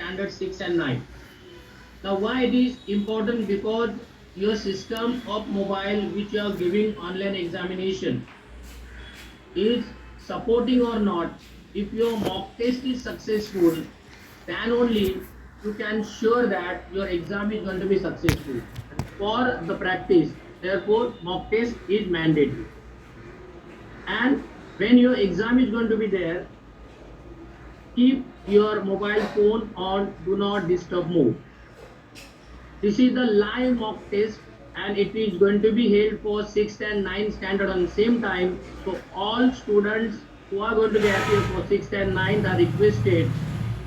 standard 6 and 9. Now why it is important? Because your system of mobile which you are giving online examination is supporting or not. If your mock test is successful, then only you can sure that your exam is going to be successful. And for the practice, therefore mock test is mandatory. And when your exam is going to be there, keep your mobile phone on do not disturb mode. This is the live mock test and it is going to be held for 6th and 9th standard on the same time. So all students who are going to be appear for 6th and 9th are requested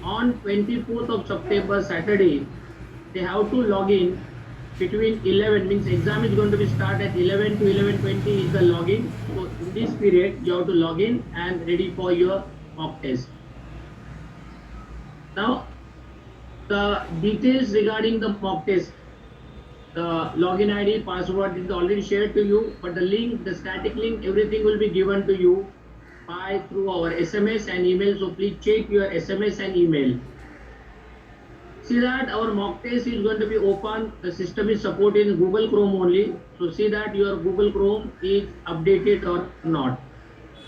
on 24th of September Saturday. They have to log in between 11, means exam is going to be start at 11 to 11:20 is the login. So in this period you have to log in and ready for your mock test. Now the details regarding the mock test, the login ID, password is already shared to you, but the link, the static link, everything will be given to you by through our SMS and email. So please check your SMS and email. See that our mock test is going to be open. The system is supported in Google Chrome only. So see that your Google Chrome is updated or not.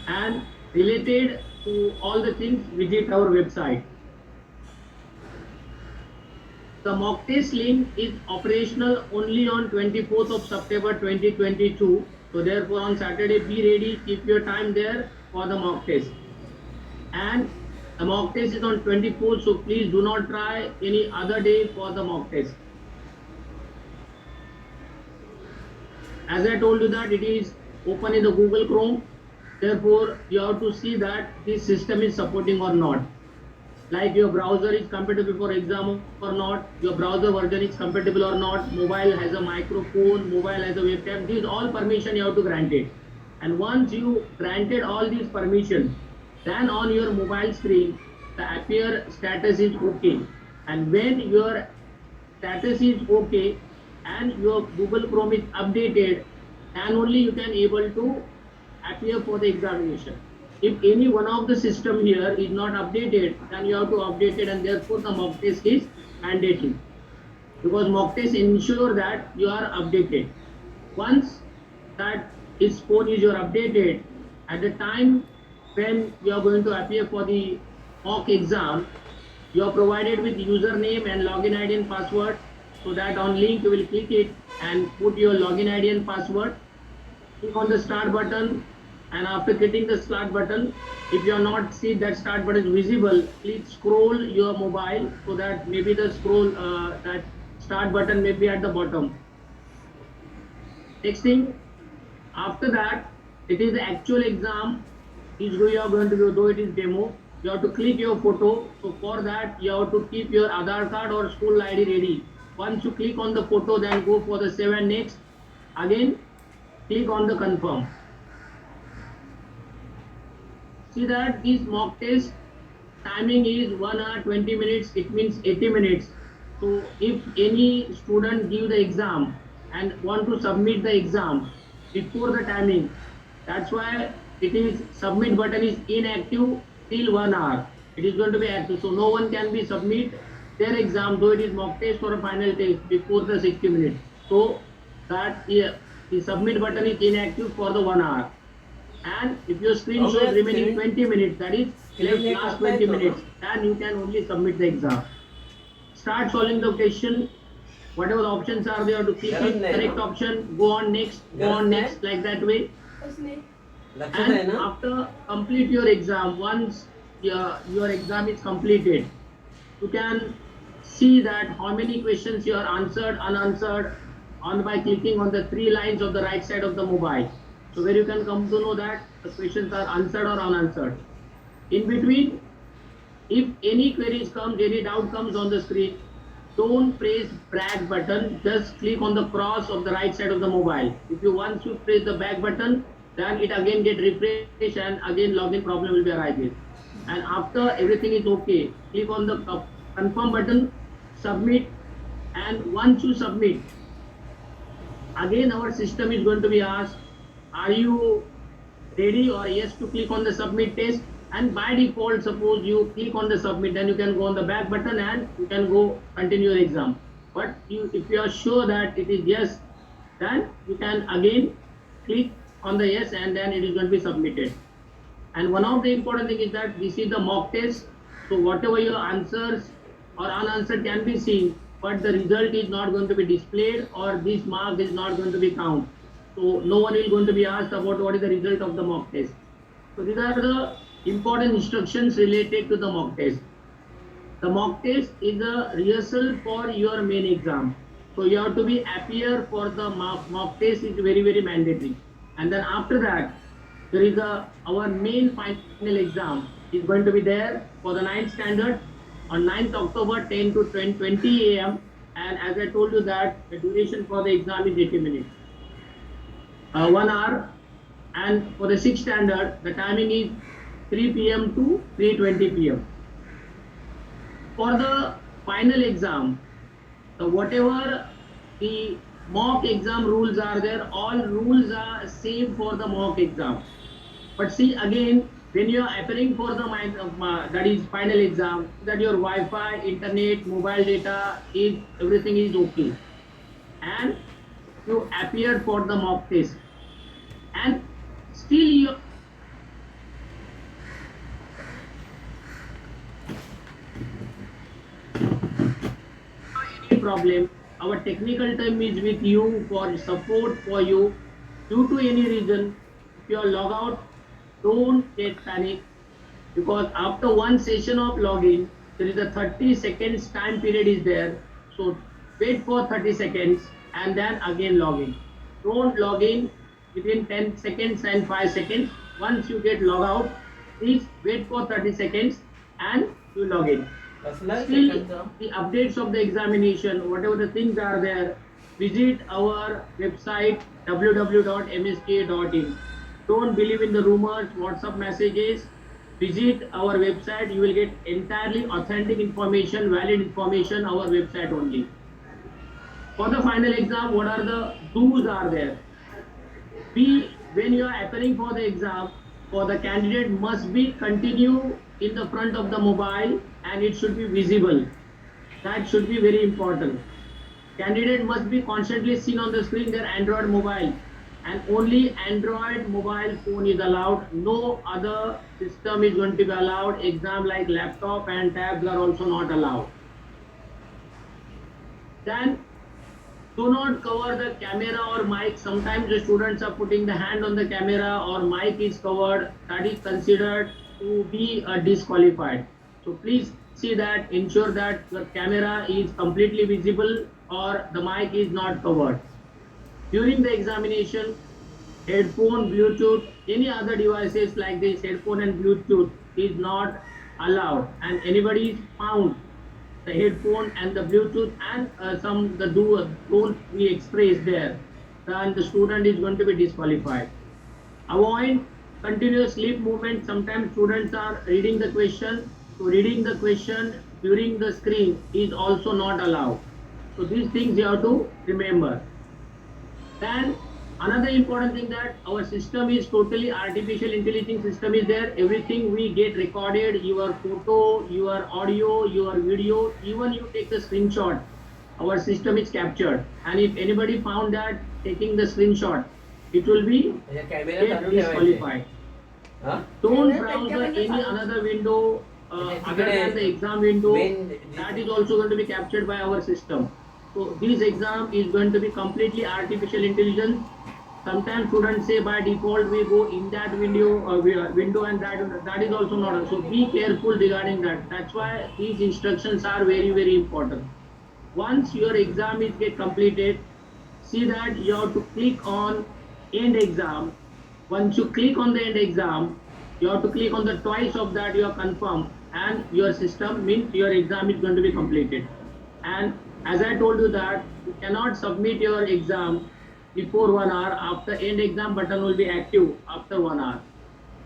And related to all the things, visit our website. The mock test link is operational only on 24th of September 2022. So therefore on Saturday be ready, keep your time there for the mock test. And the mock test is on 24th, so please do not try any other day for the mock test. As I told you that it is open in the Google Chrome, therefore you have to see that this system is supporting or not. Like your browser is compatible for exam or not, your browser version is compatible or not, mobile has a microphone, mobile has a webcam, these all permission you have to grant it. And once you granted all these permissions, then on your mobile screen, the appear status is okay. And when your status is okay and your Google Chrome is updated, then only you can able to appear for the examination. If any one of the system here is not updated, then you have to update it, and therefore the mock test is mandatory. Because mock test ensure that you are updated. Once that is phone is your updated, at the time when you are going to appear for the mock exam, you are provided with username and login ID and password. So that on link you will click it and put your login ID and password. Click on the start button. And after clicking the start button, if you are not see that start button is visible, please scroll your mobile so that maybe the scroll that start button may be at the bottom. Next thing, after that, it is the actual exam. You are going to do, though it is demo, you have to click your photo. So for that, you have to keep your Aadhaar card or school ID ready. Once you click on the photo, then go for the save and next. Again, click on the confirm. See that this mock test timing is 1 hour 20 minutes, it means 80 minutes. So if any student give the exam and want to submit the exam before the timing, that's why it is submit button is inactive till 1 hour. It is going to be active. So no one can be submit their exam, though it is mock test or a final test before the 60 minutes. So that the submit button is inactive for the 1 hour. And if your screen shows remaining 20 minutes, that is last 20 minutes, then you can only submit the exam. Start solving the question. Whatever the options are, they have to click it, correct option, go on next, like that way. And after complete your exam, once your exam is completed, you can see that how many questions you are answered, unanswered, on by clicking on the 3 lines of the right side of the mobile. So where you can come to know that the questions are answered or unanswered. In between, if any queries comes, any doubt comes on the screen, don't press back button, just click on the cross of the right side of the mobile. If you once you press the back button, then it again get refreshed and again login problem will be arising. And after everything is okay, click on the confirm button, submit, and once you submit, again our system is going to be asked, are you ready or yes to click on the submit test? And by default, suppose you click on the submit, then you can go on the back button and you can go continue your exam. But if you are sure that it is yes, then you can again click on the yes, and then it is going to be submitted. And one of the important thing is that this is the mock test. So whatever your answers or unanswered can be seen, but the result is not going to be displayed, or this mark is not going to be counted. So no one is going to be asked about what is the result of the mock test. So these are the important instructions related to the mock test. The mock test is a rehearsal for your main exam. So you have to be appear for the mock test is very mandatory. And then after that, there is our main final exam is going to be there for the 9th standard on 9th October 10 to 20 a.m. And as I told you that the duration for the exam is 80 minutes, 1 hour. And for the 6th standard, the timing is 3 p.m. to 3:20 p.m. For the final exam, whatever the mock exam rules are there, all rules are same for the mock exam. But see again, when you are appearing for the that is final exam, that your Wi-Fi, internet, mobile data is everything is okay, and you appear for the mock test, and still you any problem, our technical team is with you for support for you. Due to any reason, if you are log out, don't get panic, because after one session of login, there is a 30 seconds time period is there. So wait for 30 seconds and then again log in. Don't log in within 10 seconds and 5 seconds. Once you get log out, please wait for 30 seconds and you log in. Still, the updates of the examination, whatever the things are there, visit our website www.msk.in. Don't believe in the rumors, WhatsApp messages. Visit our website. You will get entirely authentic information, valid information, our website only. For the final exam, what are the do's are there? When you are appearing for the exam, for the candidate must be continue in the front of the mobile, and it should be visible. That should be very important. Candidate must be constantly seen on the screen their Android mobile, and only Android mobile phone is allowed. No other system is going to be allowed. Exam like laptop and tabs are also not allowed. Then do not cover the camera or mic. Sometimes the students are putting the hand on the camera or mic is covered. That is considered to be disqualified. So please see that, ensure that your camera is completely visible or the mic is not covered. During the examination, headphone, Bluetooth, any other devices like this, headphone and Bluetooth is not allowed, and anybody is found the headphone and the Bluetooth and some the don't we express there, then the student is going to be disqualified. Avoid continuous lip movement. Sometimes students are reading the question, so reading the question during the screen is also not allowed. So these things you have to remember. Then another important thing, that our system is totally artificial intelligence system is there. Everything we get recorded, your photo, your audio, your video, even you take the screenshot, our system is captured. And if anybody found that taking the screenshot, it will be get disqualified. Don't browse any another window other than the exam window. That is also going to be captured by our system. So this exam is going to be completely artificial intelligence. Sometimes students say by default we go in that window and that is also not. So be careful regarding that. That's why these instructions are very important. Once your exam is get completed, see that you have to click on end exam. Once you click on the end exam, you have to click on the twice of that, you are confirmed, and your system means your exam is going to be completed. And as I told you that you cannot submit your exam before 1 hour. After end exam button will be active after 1 hour.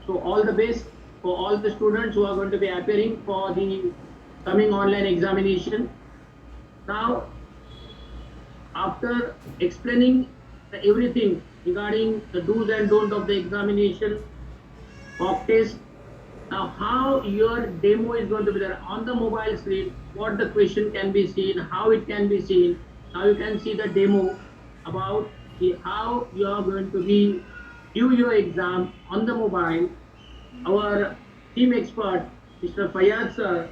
So all the best for all the students who are going to be appearing for the coming online examination. Now, after explaining everything regarding the do's and don'ts of the examination, mock test, Now, how your demo is going to be there on the mobile screen, what the question can be seen, how it can be seen. Now you can see the demo about how you are going to be do your exam on the mobile. Our team expert, Mr. Fayad sir,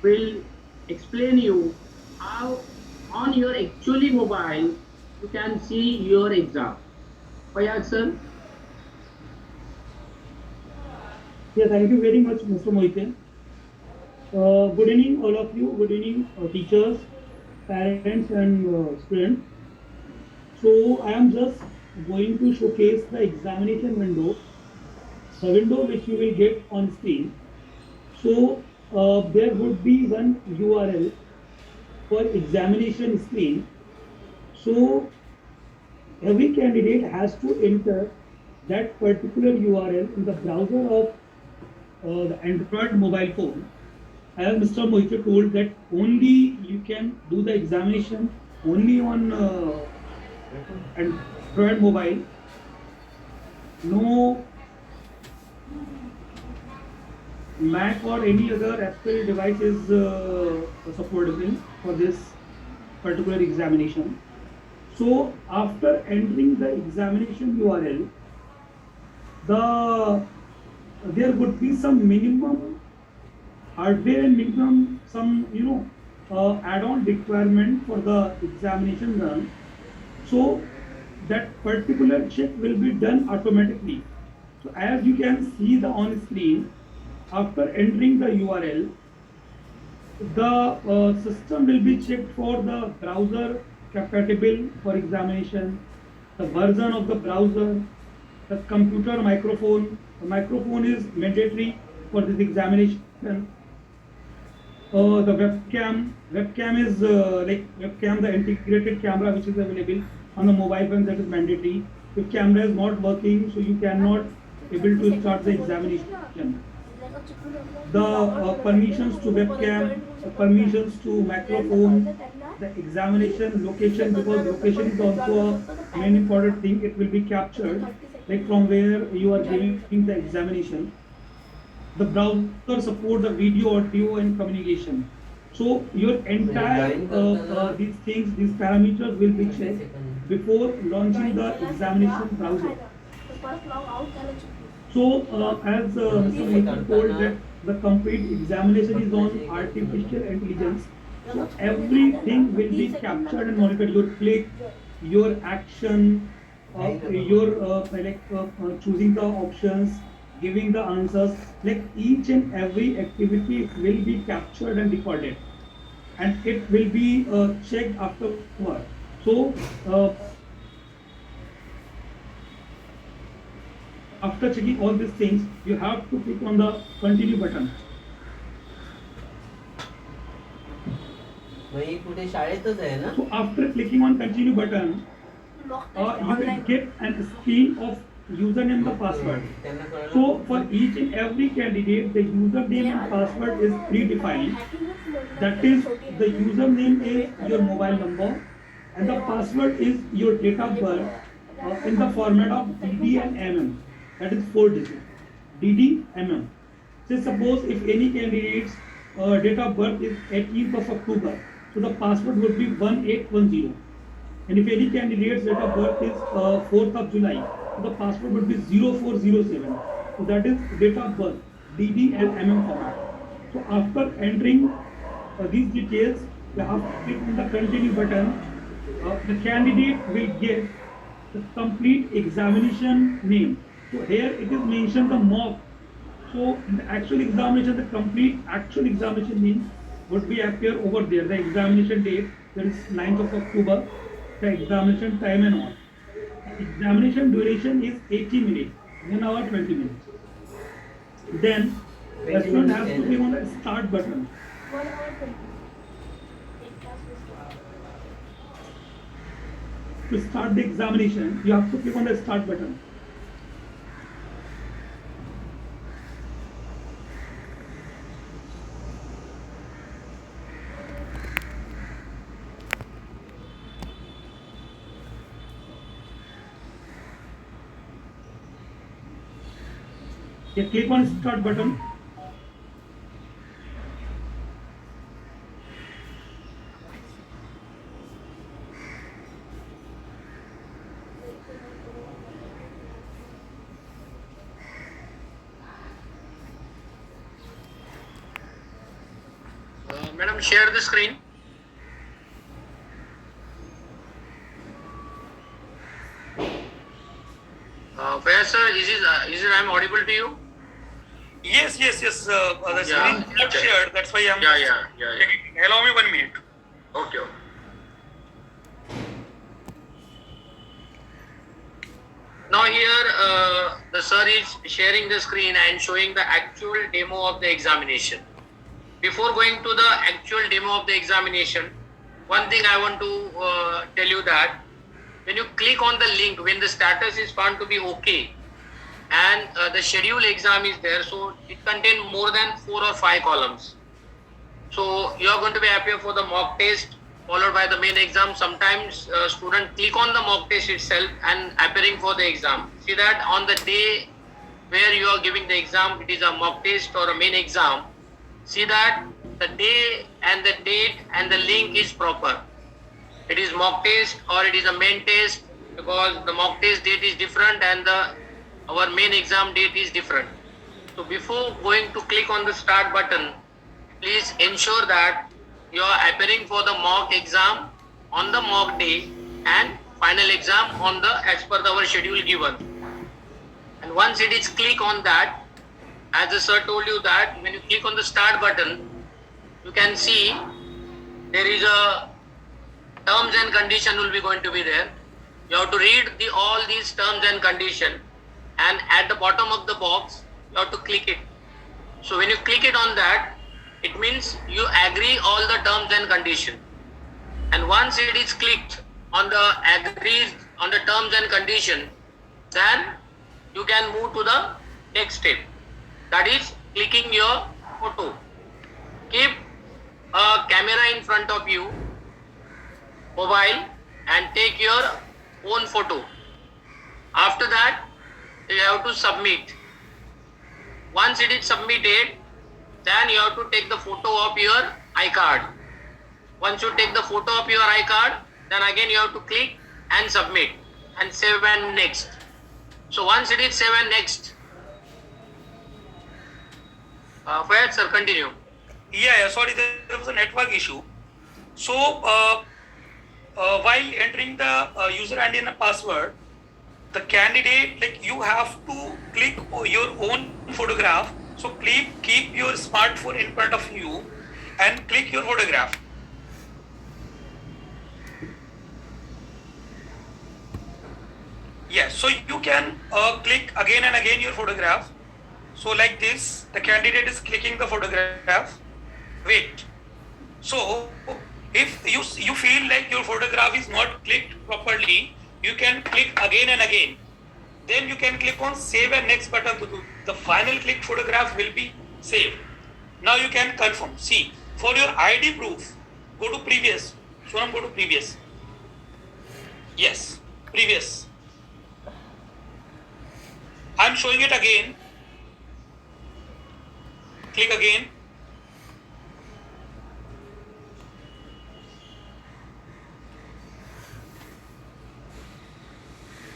will explain you how on your actually mobile you can see your exam. Fayad sir. Yeah, thank you very much, Mr. Mohite. Good evening, all of you. Good evening, teachers, parents, and students. So, I am just going to showcase the examination window, the window which you will get on screen. So, there would be one URL for examination screen. So, every candidate has to enter that particular URL in the browser of the Android mobile phone. As Mr. Mohit told that only you can do the examination only on Android mobile. No Mac or any other Apple device is supportable for this particular examination. So after entering the examination URL, the there would be some minimum hardware and minimum some add-on requirement for the examination run. So that particular check will be done automatically. So as you can see the on screen, after entering the URL, the system will be checked for the browser compatible for examination, the version of the browser, the computer microphone. The microphone is mandatory for this examination. The webcam is like webcam, the integrated camera which is available on the mobile phone, that is mandatory. If camera is not working, so you cannot able to start the examination. The permissions to webcam, the permissions to microphone, the examination location, because location is also a main important thing. It will be captured like from where you are giving the examination. The browser support the video, audio, and communication. So your entire these things, these parameters will be checked before launching the examination browser. So as Mr. Mohit told that the complete examination is on artificial intelligence. So everything will be captured and monitored. Your click, your action, your choosing the options, giving the answers, like each and every activity will be captured and recorded, and it will be checked afterward. So after checking all these things, you have to click on the continue button. So after clicking on continue button, you will get a screen of username and password. So for each and every candidate, the username and password is predefined. That is, the username is your mobile number and the password is your date of birth in the format of DD and MM. That is 4 digits. DD, MM. Say suppose if any candidate's date of birth is 18th of October, so the password would be 1810. And if any candidate's date of birth is 4th of July, so the password would be 0407. So that is date of birth, DD and MM format. So after entering these details, you have to click on the continue button. The candidate will get the complete examination name. So here it is mentioned the mock. So in the actual examination, the complete actual examination name would be appear over there. The examination date, that is 9th of October, the examination time and all. The examination duration is 80 minutes, 1 hour 20 minutes. Then the student has to click on the start button. To start the examination, you have to click on the start button. You click on start button. Madam, share the screen. Sir, is it I'm audible to you? Yes. The screen is not shared. That's why I'm. Yeah. Allow me 1 minute. Okay. Now here the sir is sharing the screen and showing the actual demo of the examination. Before going to the actual demo of the examination, one thing I want to tell you that when you click on the link, when the status is found to be okay and the schedule exam is there, so it contains more than 4 or 5 columns. So you are going to be appear for the mock test followed by the main exam. Sometimes student click on the mock test itself and appearing for the exam. See that on the day where you are giving the exam, it is a mock test or a main exam. See that the day and the date and the link is proper. It is mock test or it is a main test, because the mock test date is different and our main exam date is different. So before going to click on the start button, please ensure that you are appearing for the mock exam on the mock day and final exam on the as per our schedule given. And once it is click on that, as the sir told you that when you click on the start button, you can see there is a terms and condition will be going to be there. You have to read all these terms and condition, and at the bottom of the box you have to click it. So when you click it on that, it means you agree all the terms and condition. And once it is clicked on the agrees on the terms and condition, then you can move to the next step. That is clicking your photo. Keep a camera in front of you, mobile, and take your own photo. After that, you have to submit. Once it is submitted, then you have to take the photo of your iCard. Once you take the photo of your iCard, then again you have to click and submit and save and next. So once it is save and next, Fayed sir, continue. Yeah, sorry, there was a network issue. So while entering the user ID and password, the candidate, like, you have to click your own photograph. So please keep your smartphone in front of you and click your photograph. Yes, so you can click again and again your photograph. So like this, the candidate is clicking the photograph. Wait. So if you feel like your photograph is not clicked properly, you can click again and again. Then you can click on save and next button. The final click photograph will be saved. Now you can confirm. See, for your ID proof, go to previous. Sonam, go to previous. Yes, previous. I'm showing it again. Click again.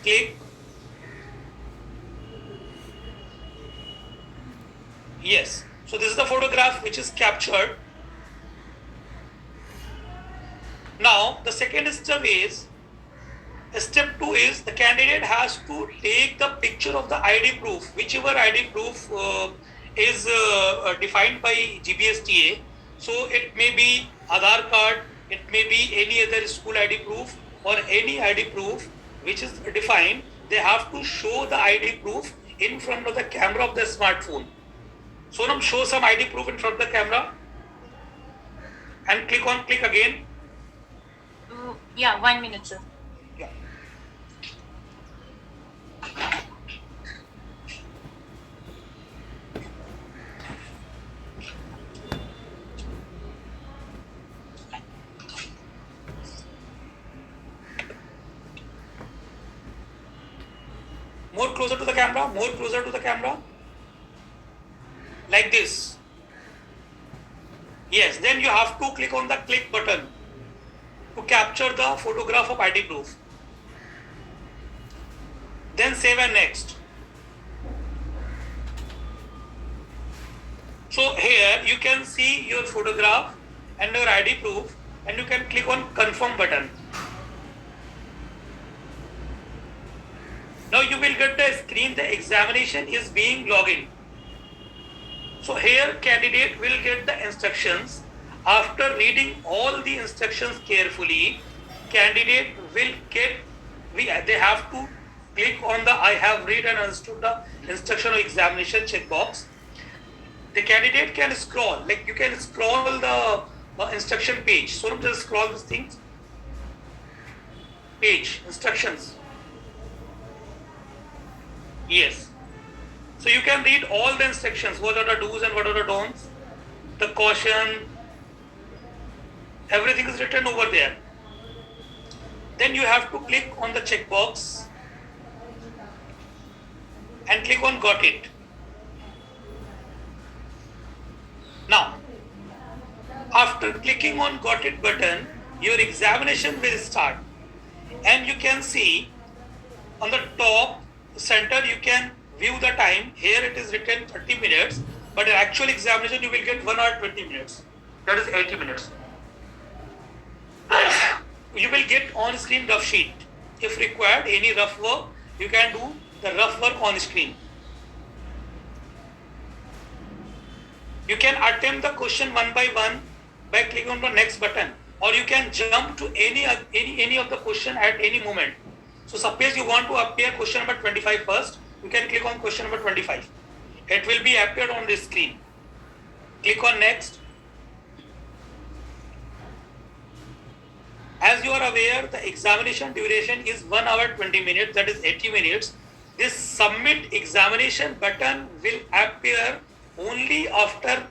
Click. Yes. So this is the photograph which is captured. Now the second step is, step 2 is the candidate has to take the picture of the ID proof, whichever ID proof is defined by GBSTA. So it may be Aadhaar card, it may be any other school ID proof or any ID proof which is defined. They have to show the ID proof in front of the camera of the smartphone. Sonam, show some ID proof in front of the camera and click again. Yeah, 1 minute, sir. Yeah. More closer to the camera, more closer to the camera. Like this. Yes, then you have to click on the click button to capture the photograph of ID proof. Then save and next. So here you can see your photograph and your ID proof, and you can click on confirm button. Now you will get the screen, the examination is being logged in. So here candidate will get the instructions. After reading all the instructions carefully, candidate will get, they have to click on the I have read and understood the instruction of examination checkbox. The candidate can scroll, like you can scroll the instruction page. So just scroll these things. Page, instructions. Yes. So you can read all the instructions, what are the do's and what are the don'ts, the caution, everything is written over there. Then you have to click on the checkbox and click on got it. Now, after clicking on got it button, your examination will start. And you can see on the top center, you can view the time. Here it is written 30 minutes, but in actual examination you will get 1 hour 20 minutes. That is 80 minutes. You will get on screen rough sheet. If required any rough work, you can do the rough work on screen. You can attempt the question one by one by clicking on the next button, or you can jump to any of the question at any moment. So suppose you want to appear question number 25 first, you can click on question number 25. It will be appeared on the screen. Click on next. As you are aware, the examination duration is 1 hour 20 minutes, that is 80 minutes. This submit examination button will appear only after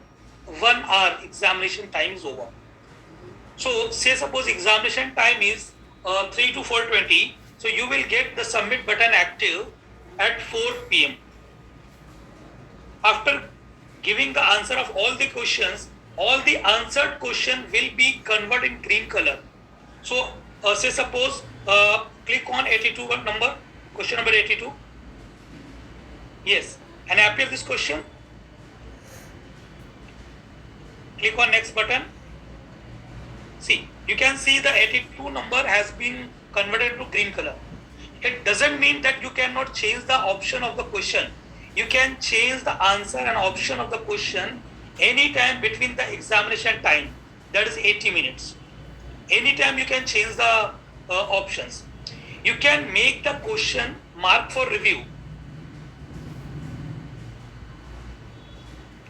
1 hour examination time is over. So say suppose examination time is 3 to 4:20. So you will get the submit button active at 4 p.m. After giving the answer of all the questions, all the answered question will be converted in green color. So say suppose click on 82, what number? Question number 82. Yes, and appear this question. Click on next button. See, you can see the 82 number has been converted to green color. It doesn't mean that you cannot change the option of the question. You can change the answer and option of the question anytime between the examination time, that is 80 minutes. Anytime you can change the options. You can make the question mark for review.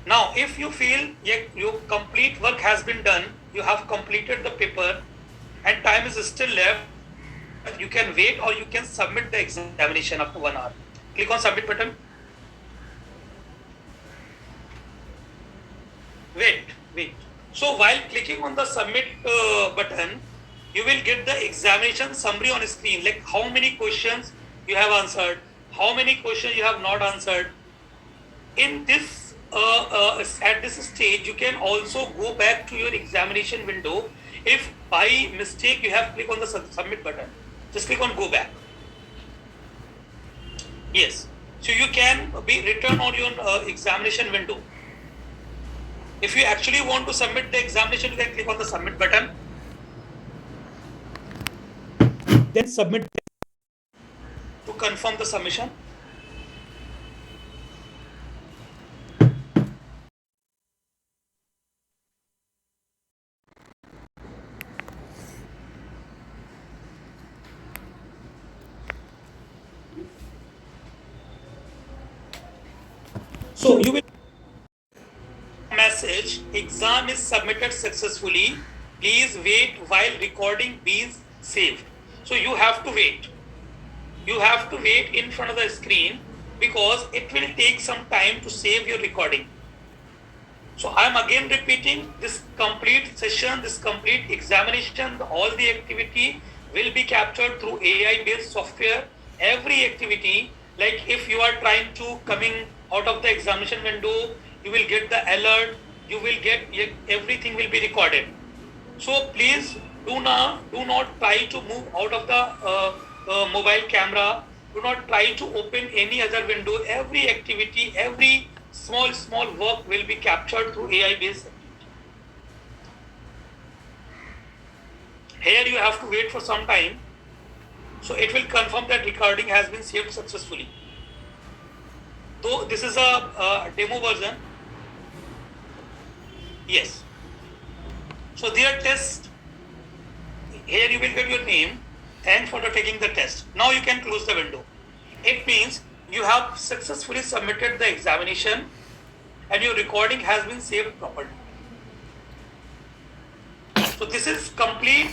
Now, if you feel your complete work has been done, you have completed the paper and time is still left, you can wait or you can submit the examination after 1 hour. Click on submit button. Wait. So while clicking on the submit button, you will get the examination summary on screen, like how many questions you have answered, how many questions you have not answered. In this at this stage, you can also go back to your examination window. If by mistake you have clicked on the submit button, just click on go back. Yes, so you can be returned on your examination window. If you actually want to submit the examination, you can click on the submit button. Then submit to confirm the submission. So you will message, exam is submitted successfully. Please wait while recording being saved. So you have to wait. You have to wait in front of the screen because it will take some time to save your recording. So I am again repeating, this complete session, this complete examination, all the activity will be captured through AI based software. Every activity, like if you are trying to coming out of the examination window, you will get the alert, you will get, everything will be recorded. So please do not try to move out of the mobile camera. Do not try to open any other window. Every activity, every small work will be captured through AI based. Here you have to wait for some time. So it will confirm that recording has been saved successfully. Though this is a demo version. Yes. So their test, here you will get your name and for taking the test. Now you can close the window. It means you have successfully submitted the examination and your recording has been saved properly. So this is complete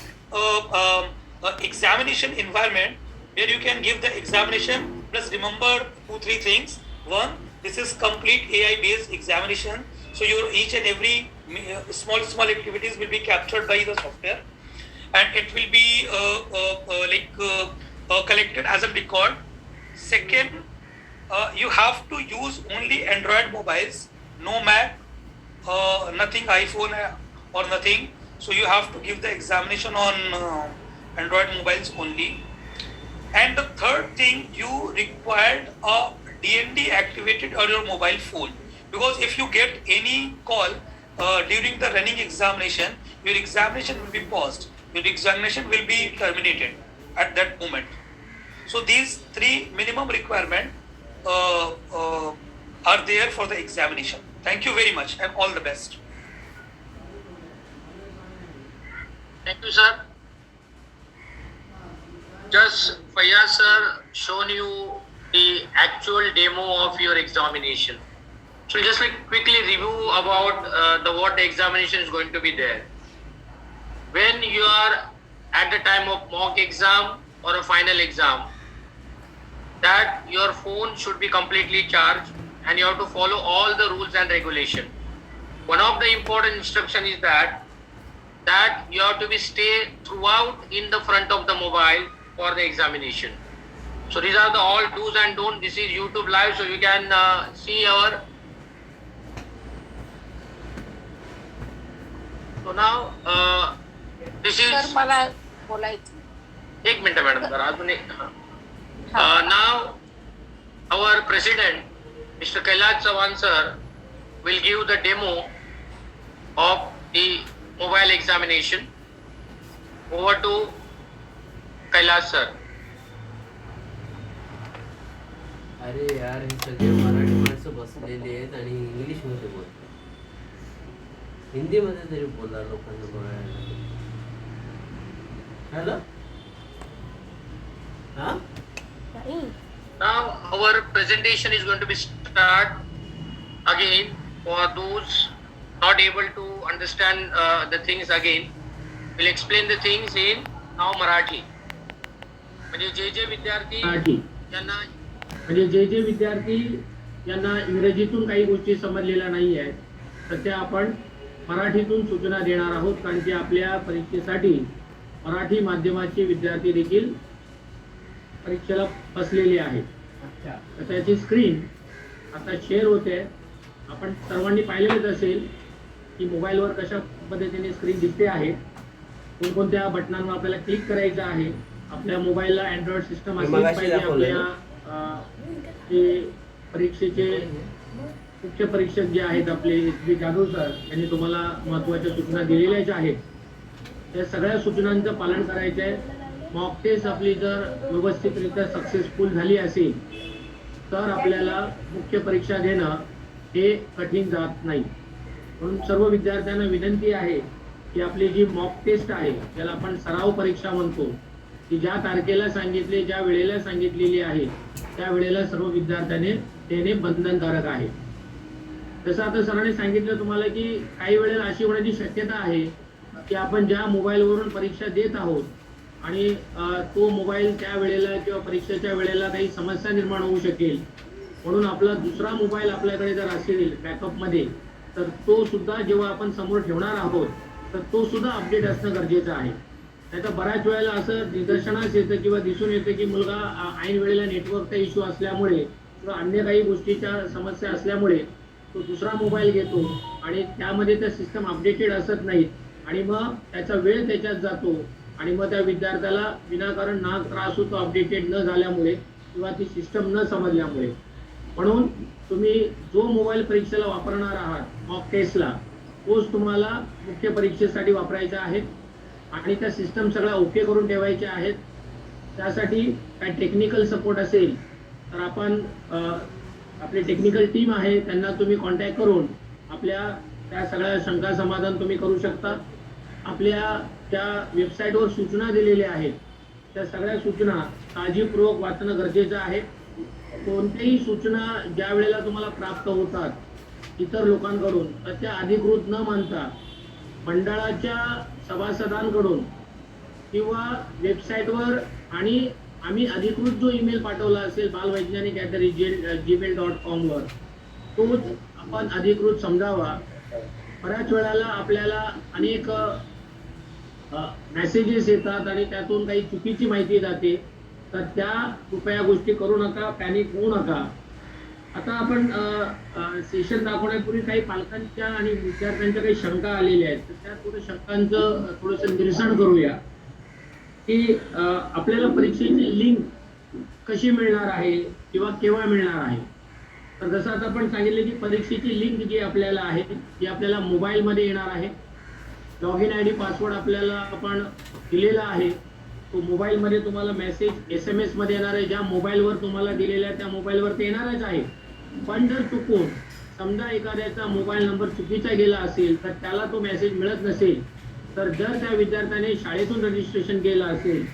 examination environment where you can give the examination. Plus remember 2-3 things. One, this is complete AI based examination. So your each and every small activities will be captured by the software, and it will be collected as a record. Second, you have to use only Android mobiles, no Mac, nothing iPhone or nothing. So you have to give the examination on Android mobiles only. And the third thing, you required a DND activated on your mobile phone, because if you get any call during the running examination, your examination will be paused, your examination will be terminated at that moment. So these 3 minimum requirements are there for the examination. Thank you very much and all the best. Thank you, sir. Just Fayyaz sir shown you the actual demo of your examination. So just like quickly review about what the examination is going to be there. When you are at the time of mock exam or a final exam, that your phone should be completely charged and you have to follow all the rules and regulation. One of the important instruction is that you have to be stay throughout in the front of the mobile for the examination. So these are the all do's and don'ts. This is YouTube live, so you can see our. So now this is. Sir मला बोलायचं. एक minute madam जरा अजून एक. Now our president, Mr. Kailash Chavan sir, will give the demo of the mobile examination. Over to Kailash sir. अरे यार हे सगळे मराठी माणसं बसलेली आहेत आणि इंग्लिश मध्ये बोलतात. हिंदीमध्ये तरी बोला लोकांना बघायला. हॅलो हा. Now our presentation is going to be start again for those not able to understand the things again. We'll explain the things in now Marathi. म्हणजे जे विद्यार्थी यांना इंग्रजीतून काही गोष्टी समजलेल्या नाही आहेत, तर त्या आपण मराठीतून सूचना देणार आहोत, कारण की आपल्या परीक्षेसाठी मराठी माध्यमाचे विद्यार्थी देखील परीक्षेला बसलेले आहेत. तर त्याची स्क्रीन आता शेअर होते. आपण सर्वांनी पाहिलेलंच असेल की मोबाईलवर कशा पद्धतीने स्क्रीन दिसते आहे, कोणकोणत्या बटनांवर आपल्याला क्लिक करायचं आहे. आपल्या मोबाईलला अँड्रॉइड सिस्टम असली पाहिजे. आपल्या जे परीक्षेचे मुख्य परीक्षक जे आहेत आपले श्री जाधव सर यांनी तुम्हाला महत्त्वाच्या सूचना दिलेल्याच आहेत. त्या सगळ्या सूचनांचं पालन करायचं आहे. मॉक टेस्ट आपली जर व्यवस्थितरित्या सक्सेसफुल झाली असेल तर आपल्याला मुख्य परीक्षा देणं हे कठीण जात नाही. म्हणून सर्व विद्यार्थ्यांना विनंती आहे की आपली जी मॉक टेस्ट आहे, ज्याला आपण सराव परीक्षा म्हणतो, की ज्या तारखेला सांगितले, ज्या वेळेला सांगितलेली आहे त्या वेळेला सर्व विद्यार्थ्याने देणे बंधनकारक आहे. जसं आता सरांनी सांगितलं तुम्हाला की काही वेळेला अशी होण्याची शक्यता आहे की आपण ज्या मोबाईलवरून परीक्षा देत आहोत आणि तो मोबाईल त्या वेळेला किंवा परीक्षेच्या वेळेला काही समस्या निर्माण होऊ शकेल. म्हणून आपला दुसरा मोबाईल आपल्याकडे जर असेल बॅकअपमध्ये, तर तो सुद्धा जेव्हा आपण समोर ठेवणार आहोत तर तो सुद्धा अपडेट असणं गरजेचं आहे. नाहीतर बऱ्याच वेळेला असं निदर्शनास येतं किंवा दिसून येतं की मुलगा ऐन वेळेला नेटवर्कचा इश्यू असल्यामुळे किंवा अन्य काही गोष्टीच्या समस्या असल्यामुळे तो दुसरा मोबाईल घेतो आणि त्यामध्ये त्या सिस्टम अपडेटेड असत नाहीत आणि मग त्याचा वेळ त्याच्यात जातो आणि मग त्या विद्यार्थ्याला विनाकारण नाक त्रास होतो अपडेटेड न झाल्यामुळे किंवा ती सिस्टम न समजल्यामुळे. म्हणून तुम्ही जो मोबाईल परीक्षेला वापरणार आहात मॉक टेस्टला, तोच तुम्हाला मुख्य परीक्षेसाठी वापरायचा आहे. आणि त्या सिस्टम सगळ्या ओके करून ठेवायच्या आहेत. त्यासाठी काय टेक्निकल सपोर्ट असेल तर आपण आपली टेक्निकल टीम आहे त्यांना तुम्ही कॉन्टॅक्ट करून आपल्या त्या सगळ्या शंका समाधान तुम्ही करू शकता. आपल्या त्या वेबसाईटवर सूचना दिलेल्या आहेत, त्या सगळ्या सूचना काळजीपूर्वक वाचणं गरजेचं आहे. कोणत्याही सूचना ज्या वेळेला तुम्हाला प्राप्त होतात इतर लोकांकडून तर त्या अधिकृत न मानता मंडळाच्या सभासदांकडून किंवा वेबसाईटवर आणि आम्ही अधिकृत जो ईमेल पाठवला असेल balvaignanic@gmail.com वर तोच आपण अधिकृत समजावा. बऱ्याच वेळेला आपल्याला अनेक मेसेजेस येतात आणि त्यातून काही चुकीची माहिती जाते, तर त्या कृपया गोष्टी करू नका, पॅनिक होऊ नका. आता आपण सेशन दाखवण्यापूर्वी काही पालकांच्या आणि विद्यार्थ्यांच्या काही शंका आलेल्या आहेत, तर त्या थोड्या शंकांचं थोडंसं निरसन करूया की आपल्याला परीक्षेची लिंक कशी मिळणार आहे किंवा केव्हा मिळणार आहे. तर जसं आता आपण सांगितलं की परीक्षेची लिंक जी आपल्याला आहे ती आपल्याला मोबाईलमध्ये येणार आहे. लॉग इन ID पासवर्ड आपल्याला आपण दिलेला आहे, तो मोबाईलमध्ये तुम्हाला मेसेज SMS मध्ये येणार आहे. ज्या मोबाईलवर तुम्हाला दिलेला आहे त्या मोबाईलवर ते येणारच आहे. पण जर चुकून समजा एखाद्याचा मोबाईल नंबर चुकीचा गेला असेल तर त्याला तो मेसेज मिळत नसेल, तर जर त्या विद्यार्थ्याने शाळेतून रजिस्ट्रेशन केलं असेल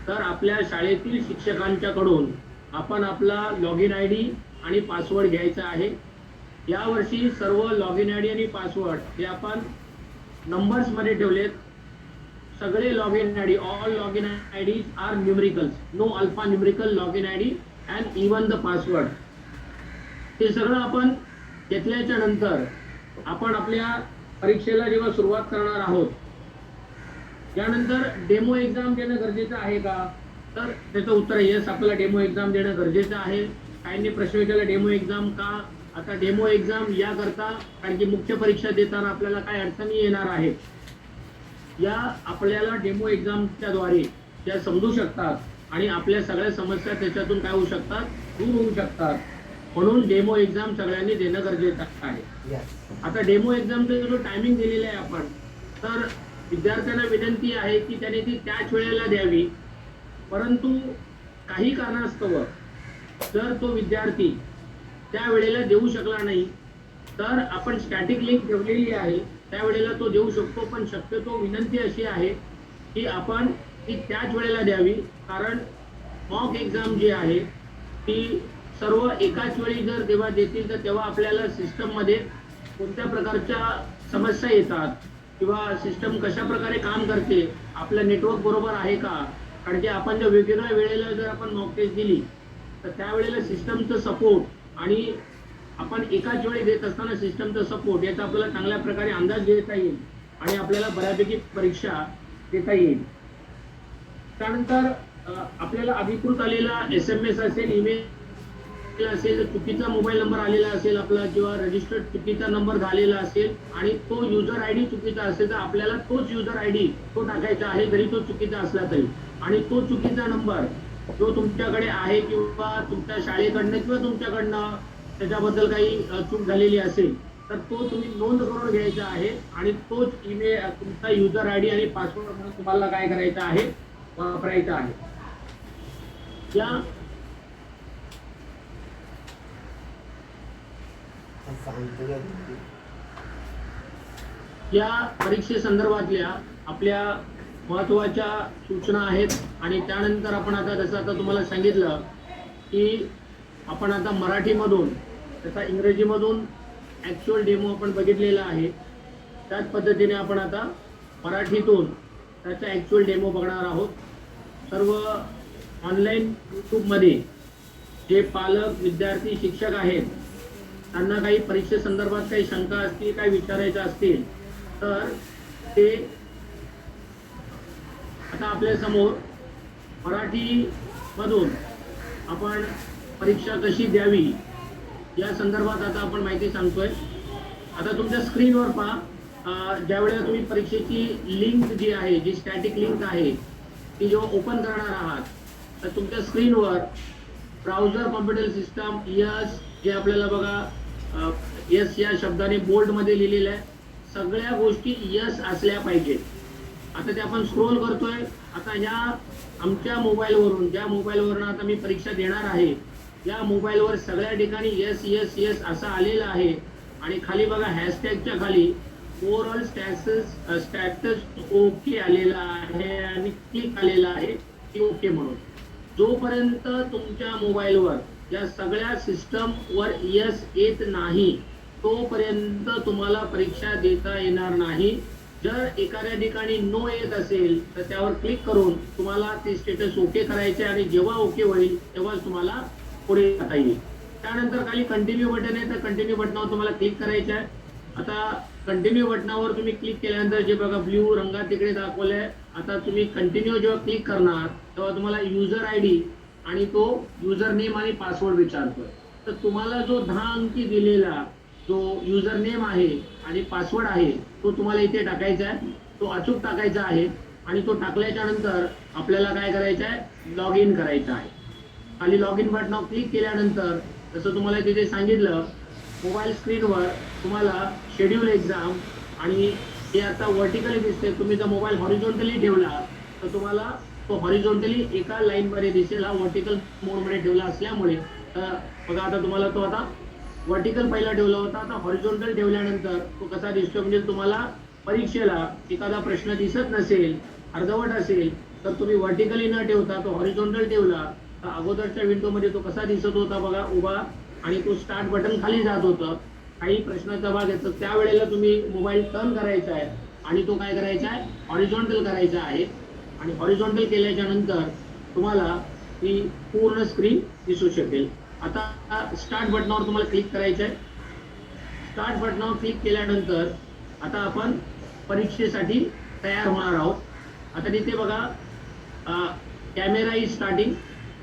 तर आपल्या शाळेतील शिक्षकांच्याकडून आपण आपला लॉग इन ID आणि पासवर्ड घ्यायचा आहे. यावर्षी सर्व लॉग इन ID आणि पासवर्ड हे आपण नंबर्स मध्ये ठेवलेत. सगळे log in ID, all log in IDs are numericals, no alphanumerical log in ID and even the password. हे सगळं आपण घेतल्याच्या नंतर आपण आपल्या परीक्षेला जेव्हा सुरुवात करणार आहोत त्यानंतर डेमो एक्झाम देणं गरजेचं आहे का, तर त्याचं उत्तर येस, आपल्याला डेमो एक्झाम देणं गरजेचं आहे. काहींनी प्रश्न विचारला डेमो एक्झाम का. आता डेमो एक्झाम या करता कारण की मुख्य परीक्षा देताना आपल्याला काय अडचणी येणार आहेत या आपल्याला डेमो एक्झामच्या द्वारे त्या समजू शकतात आणि आपल्या सगळ्या समस्या त्याच्यातून काय होऊ शकतात, दूर होऊ शकतात. म्हणून डेमो एक्झाम सगळ्यांनी देणं गरजेचं आहे. आता डेमो एक्झामचा जो टायमिंग दिलेला आहे आपण, तर विद्यार्थ्यांना विनंती आहे की त्याने ती त्याच वेळेला द्यावी. परंतु काही कारणास्तव जर तो विद्यार्थी त्या वेळेला देऊ शकला नाही तर आपण स्टॅटिक लिंक ठेवलेली आहे, त्यावेळेला तो देऊ शकतो. पण शक्यतो विनंती अशी आहे की आपण ती त्याच वेळेला द्यावी, कारण मॉक एक्झाम जी आहे ती सर्व एकाच वेळी जर तेव्हा देतील तर तेव्हा आपल्याला सिस्टममध्ये कोणत्या प्रकारच्या समस्या येतात किंवा सिस्टम कशा प्रकारे काम करते, आपलं नेटवर्क बरोबर आहे का. कारण की आपण जर वेगवेगळ्या वेळेला जर आपण मॉक टेस्ट दिली तर त्यावेळेला सिस्टमचं सपोर्ट आणि आपण एकाच वेळी देत असताना सिस्टमचा सपोर्ट याचा आपल्याला चांगल्या प्रकारे अंदाज घेता येईल आणि आपल्याला बऱ्यापैकी परीक्षा देता येईल. त्यानंतर आपल्याला अधिकृत आलेला SMS असेल, ईमेल असेल, चुकीचा मोबाईल नंबर आलेला असेल आपला किंवा रजिस्टर्ड चुकीचा नंबर झालेला असेल आणि तो युजर ID चुकीचा असेल तर आपल्याला तोच युजर ID तो टाकायचा आहे जरी तो चुकीचा असला तरी. आणि तो चुकीचा नंबर जो तुमच्याकडे आहे किंवा तुमच्या शाळेकडनं किंवा तुमच्याकडनं त्याच्याबद्दल काही चूक झालेली असेल तर तो तुम्ही नोंद करून घ्यायचा आहे आणि तोच ईमेल तुमचा युजर ID आणि पासवर्ड म्हणून तुम्हाला काय करायचं आहे, वापरायचा आहे. या परीक्षेसंदर्भातल्या आपल्या महत्त्वाच्या सूचना आहेत. आणि त्यानंतर आपण आता जसं आता तुम्हाला सांगितलं की आपण आता मराठीमधून त्याचा इंग्रजीमधून ॲक्च्युअल डेमो आपण बघितलेला आहे, त्याच पद्धतीने आपण आता मराठीतून त्याचा ॲक्च्युअल डेमो बघणार आहोत. सर्व ऑनलाईन यूट्यूबमध्ये जे पालक, विद्यार्थी, शिक्षक आहेत त्यांना काही परीक्षेसंदर्भात काही शंका असतील, काही विचारायचं असतील तर ते आता आपल्या समोर मराठीमधून आपण परीक्षा कशी द्यावी या संदर्भात आता आपण माहिती सांगतोय. आता तुमच्या स्क्रीनवर पहा, ज्यावेळेला तुम्ही परीक्षेची लिंक जी आहे, जी स्टॅटिक लिंक आहे ती जेव्हा ओपन करणार आहात तर तुमच्या स्क्रीनवर ब्राउझर कॉम्प्युटर सिस्टम यस जे आपल्याला बघा यस या शब्दाने बोल्डमध्ये लिहिलेलं आहे. सगळ्या गोष्टी यस असल्या पाहिजेत. आता ते आपण स्क्रोल करतोय. आता ह्या आमच्या मोबाईलवरून, ज्या मोबाईलवरून आता मी परीक्षा देणार आहे, या मोबाईलवर सगळ्या ठिकाणी यस यस यस असं आलेलं आहे. आणि खाली बघा हॅशटॅगच्या खाली ओव्हरऑल स्टॅटस ओके आलेला आहे आणि क्लिक आलेला आहे की ओके म्हणून. जोपर्यंत तुमच्या मोबाईलवर या सगळ्या सिस्टमवर यस येत नाही तोपर्यंत तुम्हाला परीक्षा देता येणार नाही. जर एखाद्या ठिकाणी नो येत असेल तर त्यावर क्लिक करून तुम्हाला ते स्टेटस ओके करायचे आणि जेव्हा ओके होईल तेव्हाच तुम्हाला पुढे जाता येईल. त्यानंतर खाली कंटिन्यू बटन आहे, तर कंटिन्यू बटनावर तुम्हाला क्लिक करायचं आहे. आता कंटिन्यू बटनावर तुम्ही क्लिक केल्यानंतर जे बघा ब्ल्यू रंगात तिकडे दाखवलंय, आता तुम्ही कंटिन्यू जेव्हा क्लिक करणार तेव्हा तुम्हाला युजर आय डी आणि तो युजर नेम आणि पासवर्ड विचारतोय. तर तुम्हाला जो 10 अंकी दिलेला जो युजर नेम आहे आणि पासवर्ड आहे तो तुम्हाला इथे टाकायचा आहे, तो अचूक टाकायचा आहे. आणि तो टाकल्याच्या नंतर आपल्याला काय करायचं आहे, लॉग इन करायचं आहे. खाली लॉग इन बटनावर क्लिक केल्यानंतर जसं तुम्हाला तिथे सांगितलं, मोबाईल स्क्रीनवर तुम्हाला शेड्यूल एक्झाम आणि हे आता व्हर्टिकली दिसते. तुम्ही जर मोबाईल हॉरिझॉन्टली ठेवला तर तुम्हाला तो हॉरिझॉन्टली एका लाईनमध्ये दिसेल. हा व्हर्टिकल मोडमध्ये ठेवला असल्यामुळे बघा आता तुम्हाला तो आता व्हर्टिकल पहिला ठेवला होता, आता हॉरिझॉन्टल ठेवल्यानंतर तो कसा दिसतो. म्हणजे तुम्हाला परीक्षेला एखादा प्रश्न दिसत नसेल, अर्धवट असेल, तर तुम्ही व्हर्टिकली न ठेवता तो हॉरिझॉन्टल ठेवला तर अगोदरच्या विंडोमध्ये तो कसा दिसत होता बघा उभा, आणि तो स्टार्ट बटन खाली जात होतं. काही प्रश्नाचा भाग येतो त्यावेळेला तुम्ही मोबाईल टर्न करायचा आहे आणि तो काय करायचा आहे, हॉरिझॉन्टल करायचा आहे. आणि हॉरिझॉन्टल केल्याच्या नंतर तुम्हाला ती पूर्ण स्क्रीन दिसू शकेल. आता स्टार्ट बटनावर तुम्हाला क्लिक करायचं आहे. स्टार्ट बटनावर क्लिक केल्यानंतर आता आपण परीक्षेसाठी तयार होणार आहोत. आता तिथे बघा कॅमेरा इज स्टार्टिंग.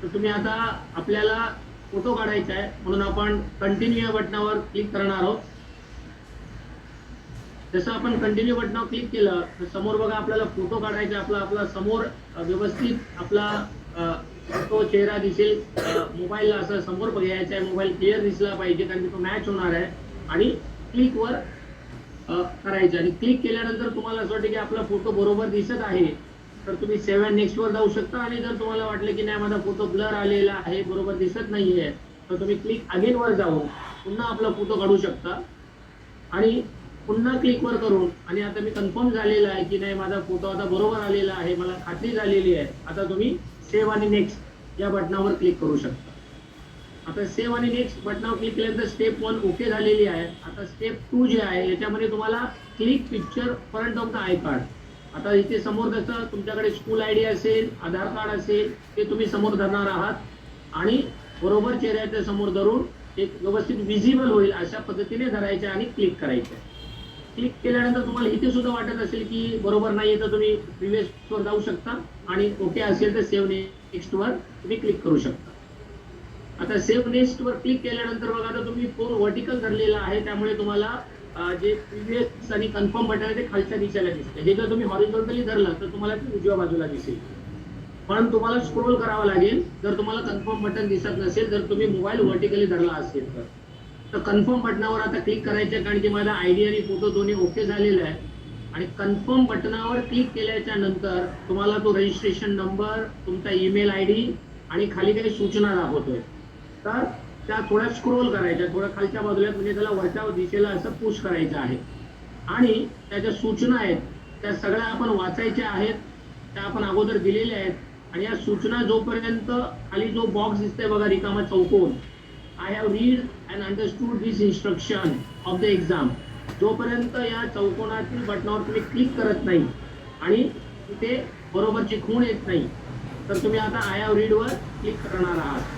तर तुम्ही आता आपल्याला फोटो काढायचा आहे म्हणून आपण कंटिन्यू या बटनावर क्लिक करणार आहोत. जसं आपण कंटिन्यू बटनावर क्लिक केलं तर समोर बघा आपल्याला फोटो काढायचा. आपला समोर व्यवस्थित आपला तो चेहरा दिसेल. मोबाईलला असं समोर घ्यायचा आहे, मोबाईल क्लिअर दिसला पाहिजे कारण की तो मॅच होणार आहे. आणि क्लिकवर करायचं आणि क्लिक केल्यानंतर तुम्हाला असं वाटतं की आपला फोटो बरोबर दिसत आहे तर तुम्ही सेव्ह अँड नेक्स्ट वर जाऊ शकता. आणि जर तुम्हाला वाटलं की नाही माझा फोटो ब्लर आलेला आहे, बरोबर दिसत नाहीये, तर तुम्ही क्लिक अगेन वर जाऊन पुन्हा आपला फोटो काढू शकता. आणि पुन्हा क्लिकवर करून आणि आता मी कन्फर्म झालेला आहे की नाही माझा फोटो आता बरोबर आलेला आहे, मला खात्री झालेली आहे, आता तुम्ही सेव्ह आणि नेक्स्ट या बटनावर क्लिक करू शकता. आता सेव्ह आणि नेक्स्ट बटनावर क्लिक केल्यानंतर स्टेप 1 ओके झालेली आहे. आता स्टेप 2 जे आहे याच्यामध्ये तुम्हाला click picture front of the I card. आता इथे समोर जसं तुमच्याकडे स्कूल आय डी असेल, आधार कार्ड असेल, ते तुम्ही समोर धरणार आहात आणि बरोबर चेहऱ्याच्या समोर धरून एक व्यवस्थित विजिबल होईल अशा पद्धतीने धरायचे आणि क्लिक करायचे. क्लिक केल्यानंतर तुम्हाला इथे सुद्धा वाटत असेल की बरोबर नाही तर तुम्ही प्रिव्हियस वर जाऊ शकता आणि ओके असेल तर सेव्ह नेक्स्ट वर तुम्ही क्लिक करू शकता. आता सेव्ह नेक्स्ट वर क्लिक केल्यानंतर बघा आता तुम्ही फोन व्हर्टिकल धरलेला आहे त्यामुळे तुम्हाला जे प्रिव्हियस आणि कन्फर्म बटन आहे ते खालच्या दिशेला दिसते. हे जर तुम्ही हॉरिझॉन्टली धरलं तर तुम्हाला ते उजव्या बाजूला दिसेल. पण तुम्हाला स्क्रोल करावं लागेल जर तुम्हाला कन्फर्म बटन दिसत नसेल, जर तुम्ही मोबाईल व्हर्टिकली धरला असेल तर कन्फर्म बटनावर आता क्लिक करायचं कारण की माझा आयडी आणि फोटो दोन्ही ओके झालेला आहे. आणि कन्फर्म बटनावर क्लिक केल्याच्या नंतर तुम्हाला तो रजिस्ट्रेशन नंबर, तुमचा ईमेल आयडी आणि खाली काही सूचना दाखवतोय. तर त्या थोड्या स्क्रोल करायच्या, थोड्या खालच्या बाजूला, म्हणजे त्याला वरच्या दिशेला असं पुश करायचं आहे. आणि त्याच्या सूचना आहेत त्या सगळ्या आपण वाचायच्या आहेत, त्या आपण अगोदर दिलेल्या आहेत. आणि या सूचना जोपर्यंत खाली जो बॉक्स दिसतोय बघा रिकामा चौकोन, I have read and understood this instruction of the exam, जोपर्यंत या चौकोनातील बटनावर तुम्ही क्लिक करत नाही आणि तिथे बरोबरची खूण येत नाही तर तुम्ही आता I have read were click करणार आहात.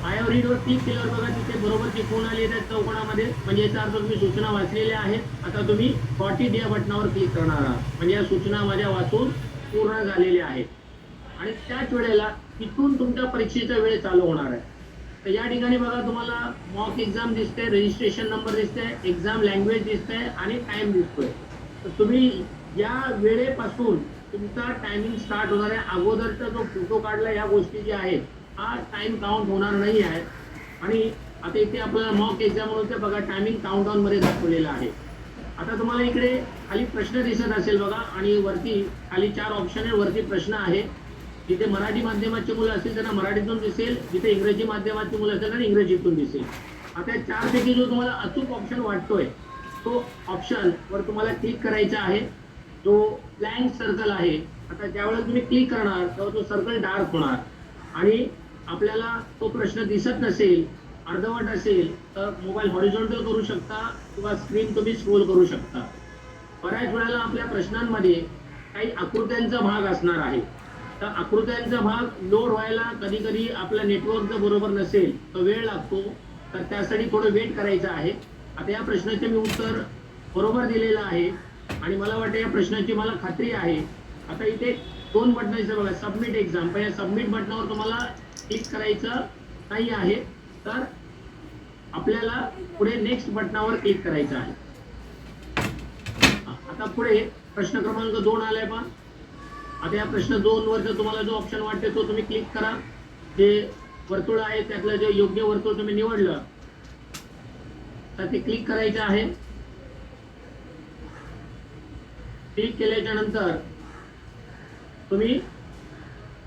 I have read were click केल्यावर बघा तिथे बरोबरची खूण आली त्या चौकोनामध्ये, म्हणजे याचा अर्थ तुम्ही सूचना वाचलेल्या आहेत. आता तुम्ही 40 या बटनावर क्लिक करणार आहात, म्हणजे या सूचना माझ्या वाचून पूर्ण झालेल्या आहेत. आणि त्याच वेळेला इथून तुमच्या परीक्षेचा वेळ चालू होणार आहे. तर या ठिकाणी बघा तुम्हाला मॉक एक्झाम दिसते, रजिस्ट्रेशन नंबर दिसते, एक्झाम लँग्वेज दिसते आणि टाइम दिसतोय. तर तुम्ही या वेळेपासून तुमचा टायमिंग स्टार्ट होणार आहे. अगोदरचा जो फोटो काढला या गोष्टी ज्या आहेत हा टाइम काउंट होणार नाही आहे. आणि आता इथे आपल्याला मॉक एक्झाम म्हणून बघा टायमिंग काउंटडाऊन मध्ये दाखवलेला आहे. आता तुम्हाला इकडे खाली प्रश्न दिसत असेल बघा, आणि वरती खाली 4 ऑप्शन आहे, वरती प्रश्न आहे. जिथे मराठी माध्यमाची मुलं असतील त्यांना मराठीतून दिसेल, जिथे इंग्रजी माध्यमाची मुलं असेल त्यांना इंग्रजीतून दिसेल. आता 4 पैकी जो तुम्हाला अचूक ऑप्शन वाटतोय तो ऑप्शन वर तुम्हाला क्लिक करायचा आहे. जो ब्लँक सर्कल आहे, आता ज्यावेळेला तुम्ही क्लिक करणार तेव्हा तो सर्कल डार्क होणार आणि आपल्याला तो प्रश्न दिसत नसेल, अर्धवट असेल तर मोबाईल हॉरिझॉन्टल करू शकता किंवा स्क्रीन तुम्ही स्क्रोल करू शकता. बऱ्याच वेळेला आपल्या प्रश्नांमध्ये काही आकृत्यांचा भाग असणार आहे. तर आकृत्यांचा भाग लोड व्हायला कधी कधी आपला नेटवर्क जर बरोबर नसेल तर वेळ लागतो, तर त्यासाठी थोडं वेट करायचं आहे. आता या प्रश्नाचे मी उत्तर बरोबर दिलेलं आहे आणि मला वाटतं या प्रश्नाची मला खात्री आहे. आता इथे 2 बटन आहेत बघा, सबमिट एक्झाम. पण या सबमिट बटनावर तुम्हाला क्लिक करायचं नाही आहे, तर आपल्याला पुढे नेक्स्ट बटनावर क्लिक करायचं आहे. आता पुढे प्रश्न क्रमांक 2 आलाय पहा. आता या प्रश्न 2 वर तुम्हाला जो ऑप्शन वाटते तो तुम्ही क्लिक करा. जे वर्तुळ आहे त्यातलं जे योग्य वर्तुळ तुम्ही निवडलं तर ते क्लिक करायचं आहे. क्लिक केल्याच्या नंतर तुम्ही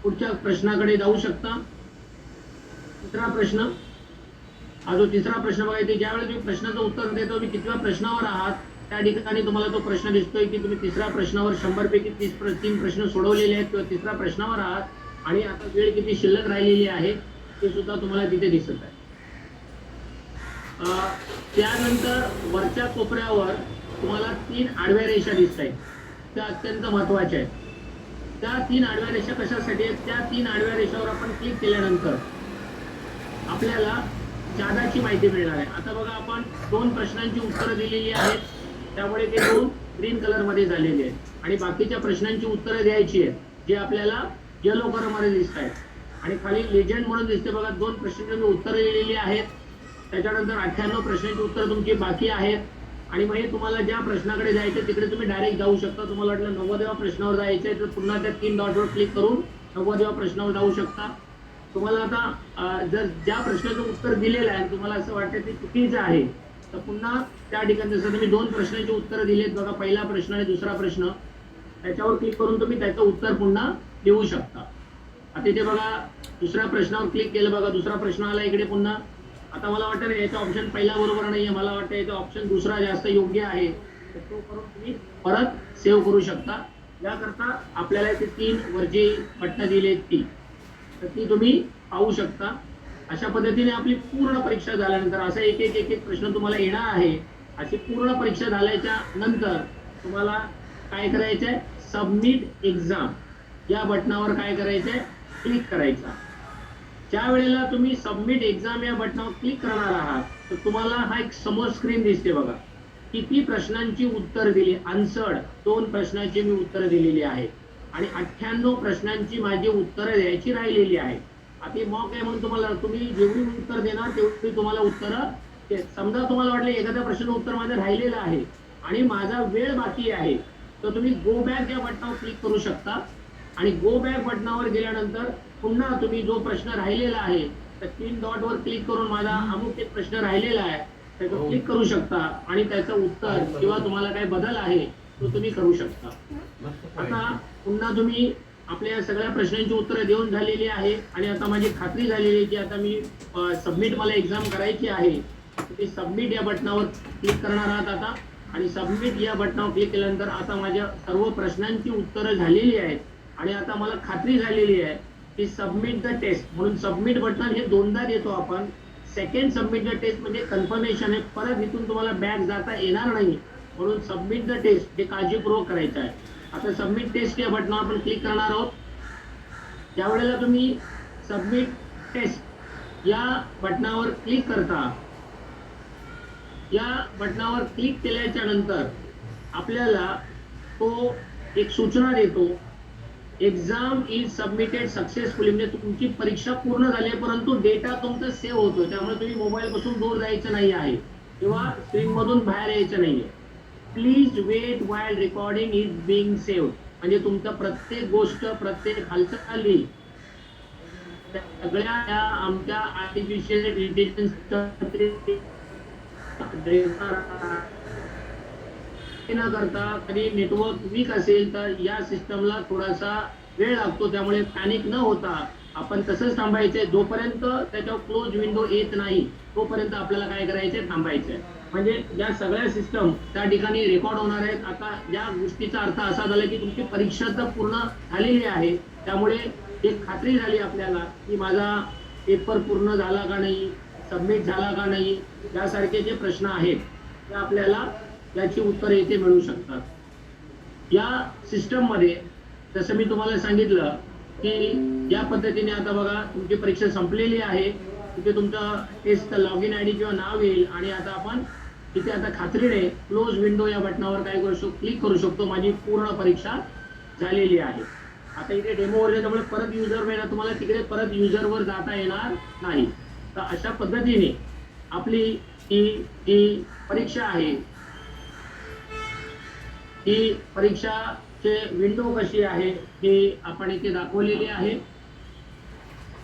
पुढच्या प्रश्नाकडे जाऊ शकता. तिसरा प्रश्न, हा जो तिसरा प्रश्न बघा, इथे ज्यावेळेस तुम्ही प्रश्नाचं उत्तर देतो मी कितव्या प्रश्नावर आहात त्या ठिकाणी तुम्हाला तो प्रश्न दिसतोय की तुम्ही तिसऱ्या प्रश्नावर 100 पैकी 3 प्रश्न सोडवलेले आहेत किंवा तिसऱ्या प्रश्नावर आहात आणि आता वेळ किती शिल्लक राहिलेली आहे ते सुद्धा तुम्हाला तिथे दिसत आहे. त्यानंतर वरच्या कोपऱ्यावर तुम्हाला 3 आडव्या रेषा दिसत आहेत, त्या अत्यंत महत्वाच्या आहेत. त्या 3 आडव्या रेषा कशासाठी आहेत? त्या 3 आडव्या रेषावर आपण क्लिक केल्यानंतर आपल्याला जादाची माहिती मिळणार आहे. आता बघा, आपण 2 प्रश्नांची उत्तरं दिलेली आहेत, त्यामुळे ते 2 ग्रीन कलर मध्ये झालेले आहेत आणि बाकीच्या प्रश्नांची उत्तरं द्यायची आहेत जे आपल्याला येलो कलर मध्ये दिसत आहेत. आणि खाली लेजंड म्हणून दिसते बघा, 2 प्रश्नांची उत्तरं दिलेली आहेत. त्याच्यानंतर 98 प्रश्नांची उत्तरं तुमची बाकी आहेत आणि मग हे तुम्हाला ज्या प्रश्नाकडे जायचं तिकडे तुम्ही डायरेक्ट जाऊ शकता. तुम्हाला वाटलं 90व्या प्रश्नावर जायचंय तर पुन्हा त्या 3 डॉटवर क्लिक करून 90व्या प्रश्नावर जाऊ शकता. तुम्हाला आता जर ज्या प्रश्नाचं उत्तर दिलेलं आहे तुम्हाला असं वाटतं ते चुकीचं आहे तर पुन्हा त्या ठिकाणी जसं तुम्ही 2 प्रश्नांची उत्तरं दिलेत बघा, पहिला प्रश्न आणि दुसरा प्रश्न, त्याच्यावर क्लिक करून तुम्ही त्याचं उत्तर पुन्हा लिहू शकता. आता इथे बघा, दुसऱ्या प्रश्नावर क्लिक केलं बघा, दुसरा प्रश्न आला इकडे पुन्हा. आता मला वाटतं ना याचा ऑप्शन पहिला बरोबर नाहीये, मला वाटतं याचा ऑप्शन दुसरा जास्त योग्य आहे, तर तो करून तुम्ही परत सेव्ह करू शकता. याकरता आपल्याला इथे 3 वरची बटणं दिली ती, तर ती तुम्ही पाहू शकता. अशा पद्धतीने आपली पूर्ण परीक्षा झाल्यानंतर असं एक एक प्रश्न तुम्हाला येणार आहे. अशी पूर्ण परीक्षा झाल्याच्या नंतर तुम्हाला काय करायचं आहे? सबमिट एक्झाम या बटनावर काय करायचं आहे? क्लिक करायचं. ज्या वेळेला तुम्ही सबमिट एक्झाम या बटनावर क्लिक करणार आहात तर तुम्हाला हा एक समोर स्क्रीन दिसते बघा, किती प्रश्नांची उत्तर दिली. आन्सर्ड 2 प्रश्नांची मी उत्तरं दिलेली आहे आणि 98 प्रश्नांची माझी उत्तरं द्यायची राहिलेली आहे. आता मॉक आहे म्हणून तुम्हाला तुम्ही जेवढी उत्तर देणार तेवढी तुम्हाला उत्तरं. समजा तुम्हाला वाटलं एखाद्या प्रश्नाचं उत्तर माझं राहिलेलं आहे आणि माझा वेळ बाकी आहे तर तुम्ही गो बॅक या बटनावर क्लिक करू शकता आणि गो बॅक बटनावर गेल्यानंतर पुन्हा तुम्ही जो प्रश्न राहिलेला आहे तर 3 डॉटवर क्लिक करून माझा अमुक एक प्रश्न राहिलेला आहे त्याच्यावर क्लिक करू शकता आणि त्याचं उत्तर किंवा तुम्हाला काही बदल आहे तो तुम्ही करू शकता. आता पुन्हा तुम्ही आपल्या सगळ्या प्रश्नांची उत्तरं देऊन झालेली आहे आणि आता माझी खात्री झालेली आहे की आता मी सबमिट मला एक्झाम करायची आहे. तुम्ही सबमिट या बटनावर क्लिक करणार आहात आता आणि सबमिट या बटनावर क्लिक केल्यानंतर आता माझ्या सर्व प्रश्नांची उत्तरं झालेली आहेत आणि आता मला खात्री झालेली आहे की सबमिट द टेस्ट म्हणून सबमिट बटन हे 2दा देतो आपण. सेकंड सबमिट द टेस्ट म्हणजे कन्फर्मेशन आहे, परत इथून तुम्हाला बॅक जाता येणार नाही म्हणून सबमिट द टेस्ट हे काळजीपूर्वक करायचं आहे. आता सबमिट टेस्ट या बटनावर आपण क्लिक करणार आहोत. ज्यावेळेला तुम्ही सबमिट टेस्ट या बटनावर क्लिक करता, या बटनावर क्लिक केल्याच्या नंतर आपल्याला तो एक सूचना देतो, एक्झाम इज सबमिटेड सक्सेसफुली, म्हणजे तुमची परीक्षा पूर्ण झाली आहे परंतु डेटा तुमचा सेव्ह होतोय, त्यामुळे तुम्ही मोबाईल पासून दूर जायचं नाही आहे किंवा स्क्रीन मधून बाहेर यायचं नाहीये. Please wait while recording is being saved, म्हणजे तुमचं प्रत्येक गोष्ट प्रत्येक हालचाली सगळ्या या आमच्या आर्टिफिशियल इंटेलिजन्स न करता कधी नेटवर्क वीक असेल तर या सिस्टमला थोडासा वेळ लागतो, त्यामुळे पॅनिक न होता आपण तसंच थांबायचंय. जोपर्यंत त्याच्यावर क्लोज विंडो येत नाही तोपर्यंत आपल्याला काय करायचंय, थांबायचंय. म्हणजे या सगळ्या सिस्टम त्या ठिकाणी रेकॉर्ड होणार आहेत. आता या गोष्टीचा अर्थ असा झाला की तुमची परीक्षा तर पूर्ण झालेली आहे, त्यामुळे एक खात्री झाली आपल्याला की माझा पेपर पूर्ण झाला का नाही, सबमिट झाला का नाही, यासारखे जे प्रश्न आहेत ते आपल्याला याची उत्तरे इथे मिळू शकतात. या सिस्टम मध्ये जसं मी तुम्हाला सांगितलं की या पद्धतीने आता बघा तुमची परीक्षा संपलेली आहे. तिथे तुमचं टेस्ट लॉग इन आयडी किंवा नाव येईल आणि आता आपण इथे आता खात्रीने क्लोज विंडो या बटनावर काय करू शकतो, क्लिक करू शकतो. माझी पूर्ण परीक्षा झालेली आहे. आता इथे डेमोवर त्यामुळे परत युजर मिळणार, तुम्हाला तिकडे परत युजरवर जाता येणार नाही. तर अशा पद्धतीने आपली ही परीक्षा आहे, ही परीक्षाचे विंडो कशी आहे ही आपण इथे दाखवलेली आहे.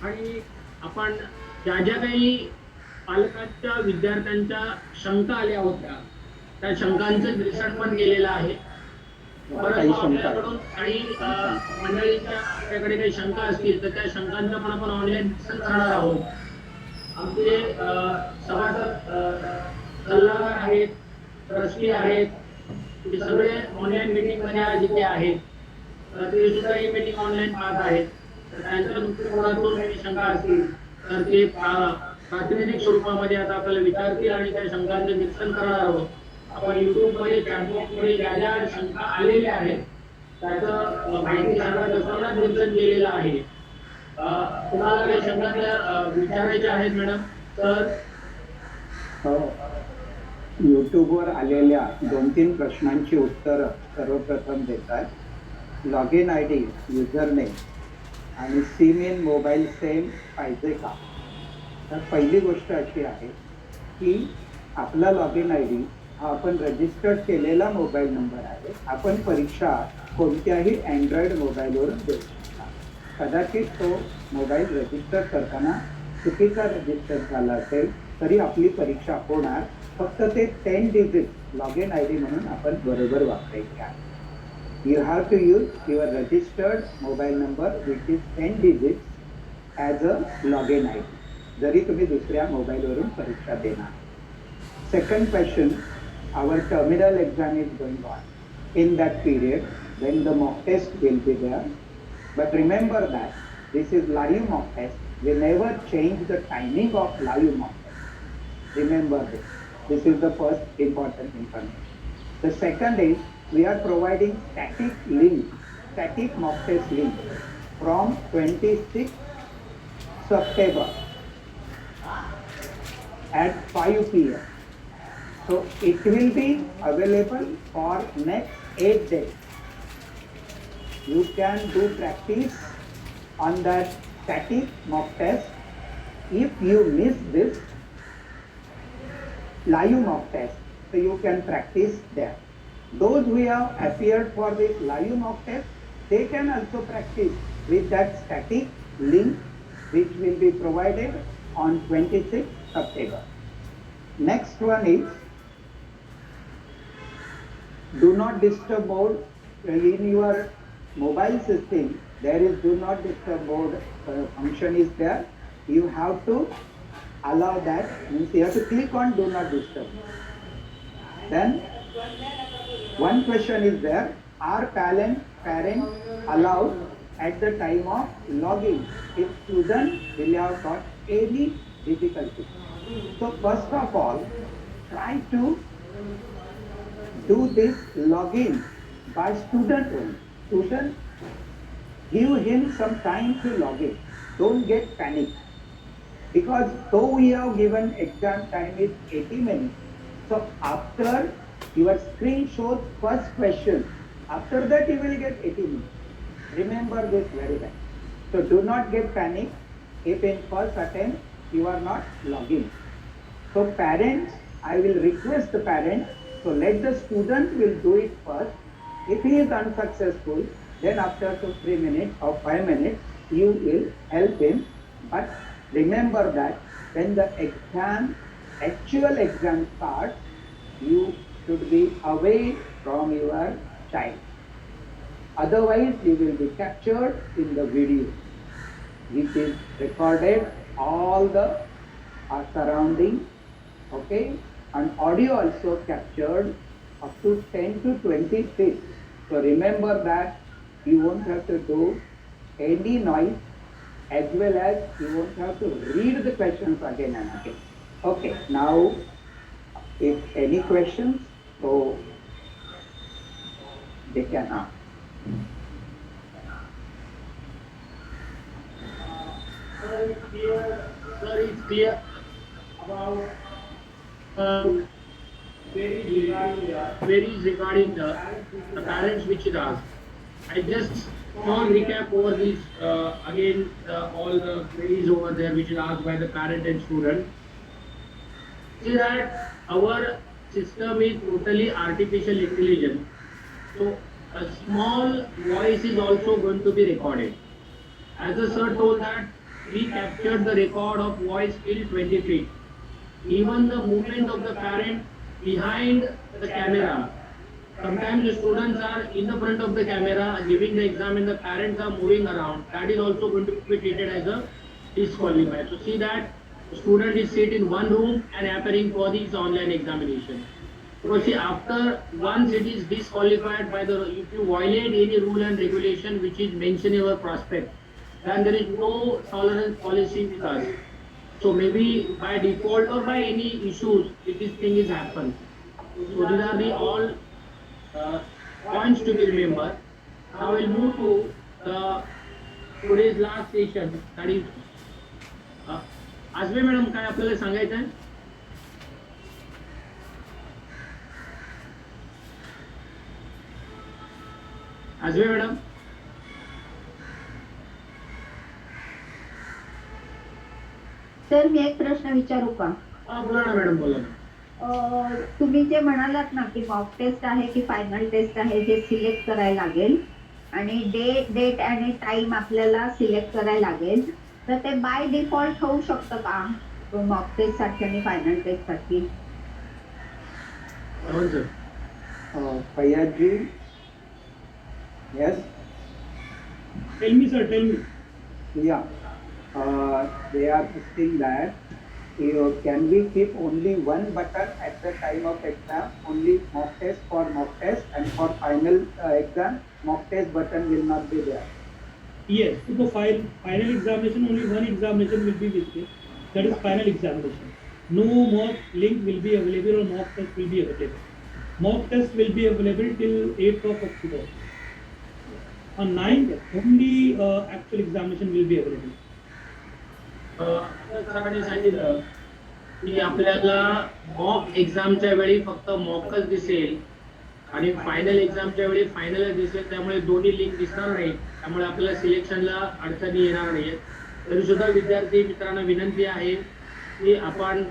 आणि आपण ज्या ज्या काही पालकांच्या विद्यार्थ्यांच्या शंका आल्या होत्या त्या शंकांचं निरसन पण केलेलं आहे. परंतु आपल्याकडून काही मंडळींच्या आपल्याकडे काही शंका असतील तर त्या शंकांचं पण आपण ऑनलाईन निरसन करणार आहोत. आमचे सभासद सल्लागार आहेत, ट्रस्टी आहेत, ते सगळे ऑनलाईन मीटिंग मध्ये आज इथे आहेत. ते सुद्धा ही मीटिंग ऑनलाईन पाहत आहेत. तर त्यांच्या दृष्टिकोनातून काही शंका असतील तर ते प्रातिनिधिक स्वरूपामध्ये आता आपल्याला विचारतील आणि त्या शंकांचं निरसन करणार आहोत. आपण युट्यूबमध्ये चॅटबॉक्समध्ये ज्या ज्या शंका आलेल्या आहेत त्याचं माहिती सगळ्यांना निरसन केलेलं आहे. तुम्हाला काही शंका विचारायच्या आहेत मॅडम? तर यूट्यूबवर आलेल्या 2-3 प्रश्नांची उत्तरं सर्वप्रथम देत आहे. Log in I D, user name आणि सिम इन मोबाईल सेम पाहिजे का? तर पहिली गोष्ट अशी आहे की आपला लॉग इन आय डी हा आपण रजिस्टर्ड केलेला मोबाईल नंबर आहे. आपण परीक्षा कोणत्याही अँड्रॉइड मोबाईलवरून देऊ शकता. कदाचित तो मोबाईल रजिस्टर करताना चुकीचा रजिस्टर झाला असेल तरी आपली परीक्षा होणार. फक्त ते 10 digit log in I D म्हणून आपण बरोबर वापरायचे आहे. You have to use your registered mobile number which is 10 digits as a login ID. जरी तुम्ही दुसऱ्या मोबाईलवरून परीक्षा देणार. Second question, our terminal exam is going on. In that period, then the mock test will be there. But remember that this is live mock test. We never change the timing of live mock test. Remember this. This is the first important information. The second is we are providing static mock test link from 26 September at 5 p.m. So it will be available for next 8 days. You can do practice on that static mock test. If you miss this live mock test, so you can practice there. Those who have appeared for this live mock test, they can also practice with that static link which will be provided on 26th September. Next one is do not disturb mode. In your mobile system there is do not disturb mode function is there. You have to allow that, means you have to click on do not disturb. Then one question is there, are parents allowed at the time of login if student will have got any difficulty? So first of all, try to do this login by student only. Student, give him some time to log in. Don't get panic. Because though we have given exam time is 80 minutes, so after your screen shows first question, after that you will get 80 minutes. Remember this very well. So do not get panic if in first attempt you are not logging. So parents, I will request the parents, so let the student will do it first. If he is unsuccessful, then after 2-3 minutes or 5 minutes you will help him. But remember that when the exam, actual exam starts, you should be away from your child. Otherwise, you will be captured in the video, which is recorded all the surrounding, okay, and audio also captured up to 10 to 20 feet. So remember that you won't have to do any noise, as well as you won't have to read the questions again and again. Okay, now if any questions, so they can ask. Sir, it's clear about queries regarding the parents which is asked. I just small recap over this again all the queries over there which is asked by the parent and student. See that our system is totally artificial intelligence. So a small voice is also going to be recorded. As the sir told that we captured the record of voice till 20 feet. Even the movement of the parent behind the camera. Sometimes the students are in the front of the camera giving the exam and the parents are moving around. That is also going to be treated as a disqualified. So see that the student is sit in one room and appearing for this online examination. So see, after once it is disqualified by the, if you violate any rule and regulation which is mentioned in your prospect, then there is no tolerance policy with us. So maybe by default or by any issues, if this thing is happened. So these are the all points to be remembered. Now we'll move to the today's last session. That is, आजवे madam काय आपल्याला सांगायचं आहे? आजवे madam. Sir मी एक प्रश्न विचारू का? बोला ना मॅडम, बोला ना. तुम्ही जे म्हणालात ना की मॉक टेस्ट आहे की फायनल टेस्ट आहे हे सिलेक्ट करायला लागेल आणि डेट आणि टाइम आपल्याला सिलेक्ट करायला लागेल, तर ते बाय डिफॉल्ट होऊ शकतं का मॉक टेस्ट साठी आणि फायनल टेस्ट साठी? Fayadji, yes. Tell me, sir. Tell me. Yeah. They are asking that can we keep only one button at the time of exam, only mock test for mock test, and for final exam, mock test button will not be there? Yes. So for final examination, only one examination will be visible. That is final examination. No mock link will be available or mock test will be available. Mock test will be available till 8th of October. On 9th, only actual examination will be available. सरांनी सांगितलं की आपल्याला mock एक्झामच्या वेळी फक्त मॉकच दिसेल आणि final एक्झामच्या वेळी फायनलच दिसेल, त्यामुळे दोन्ही लिंक दिसणार नाही, त्यामुळे आपल्याला सिलेक्शनला अडचणी येणार नाहीत. तरी सुद्धा विद्यार्थी मित्रांना विनंती आहे की आपण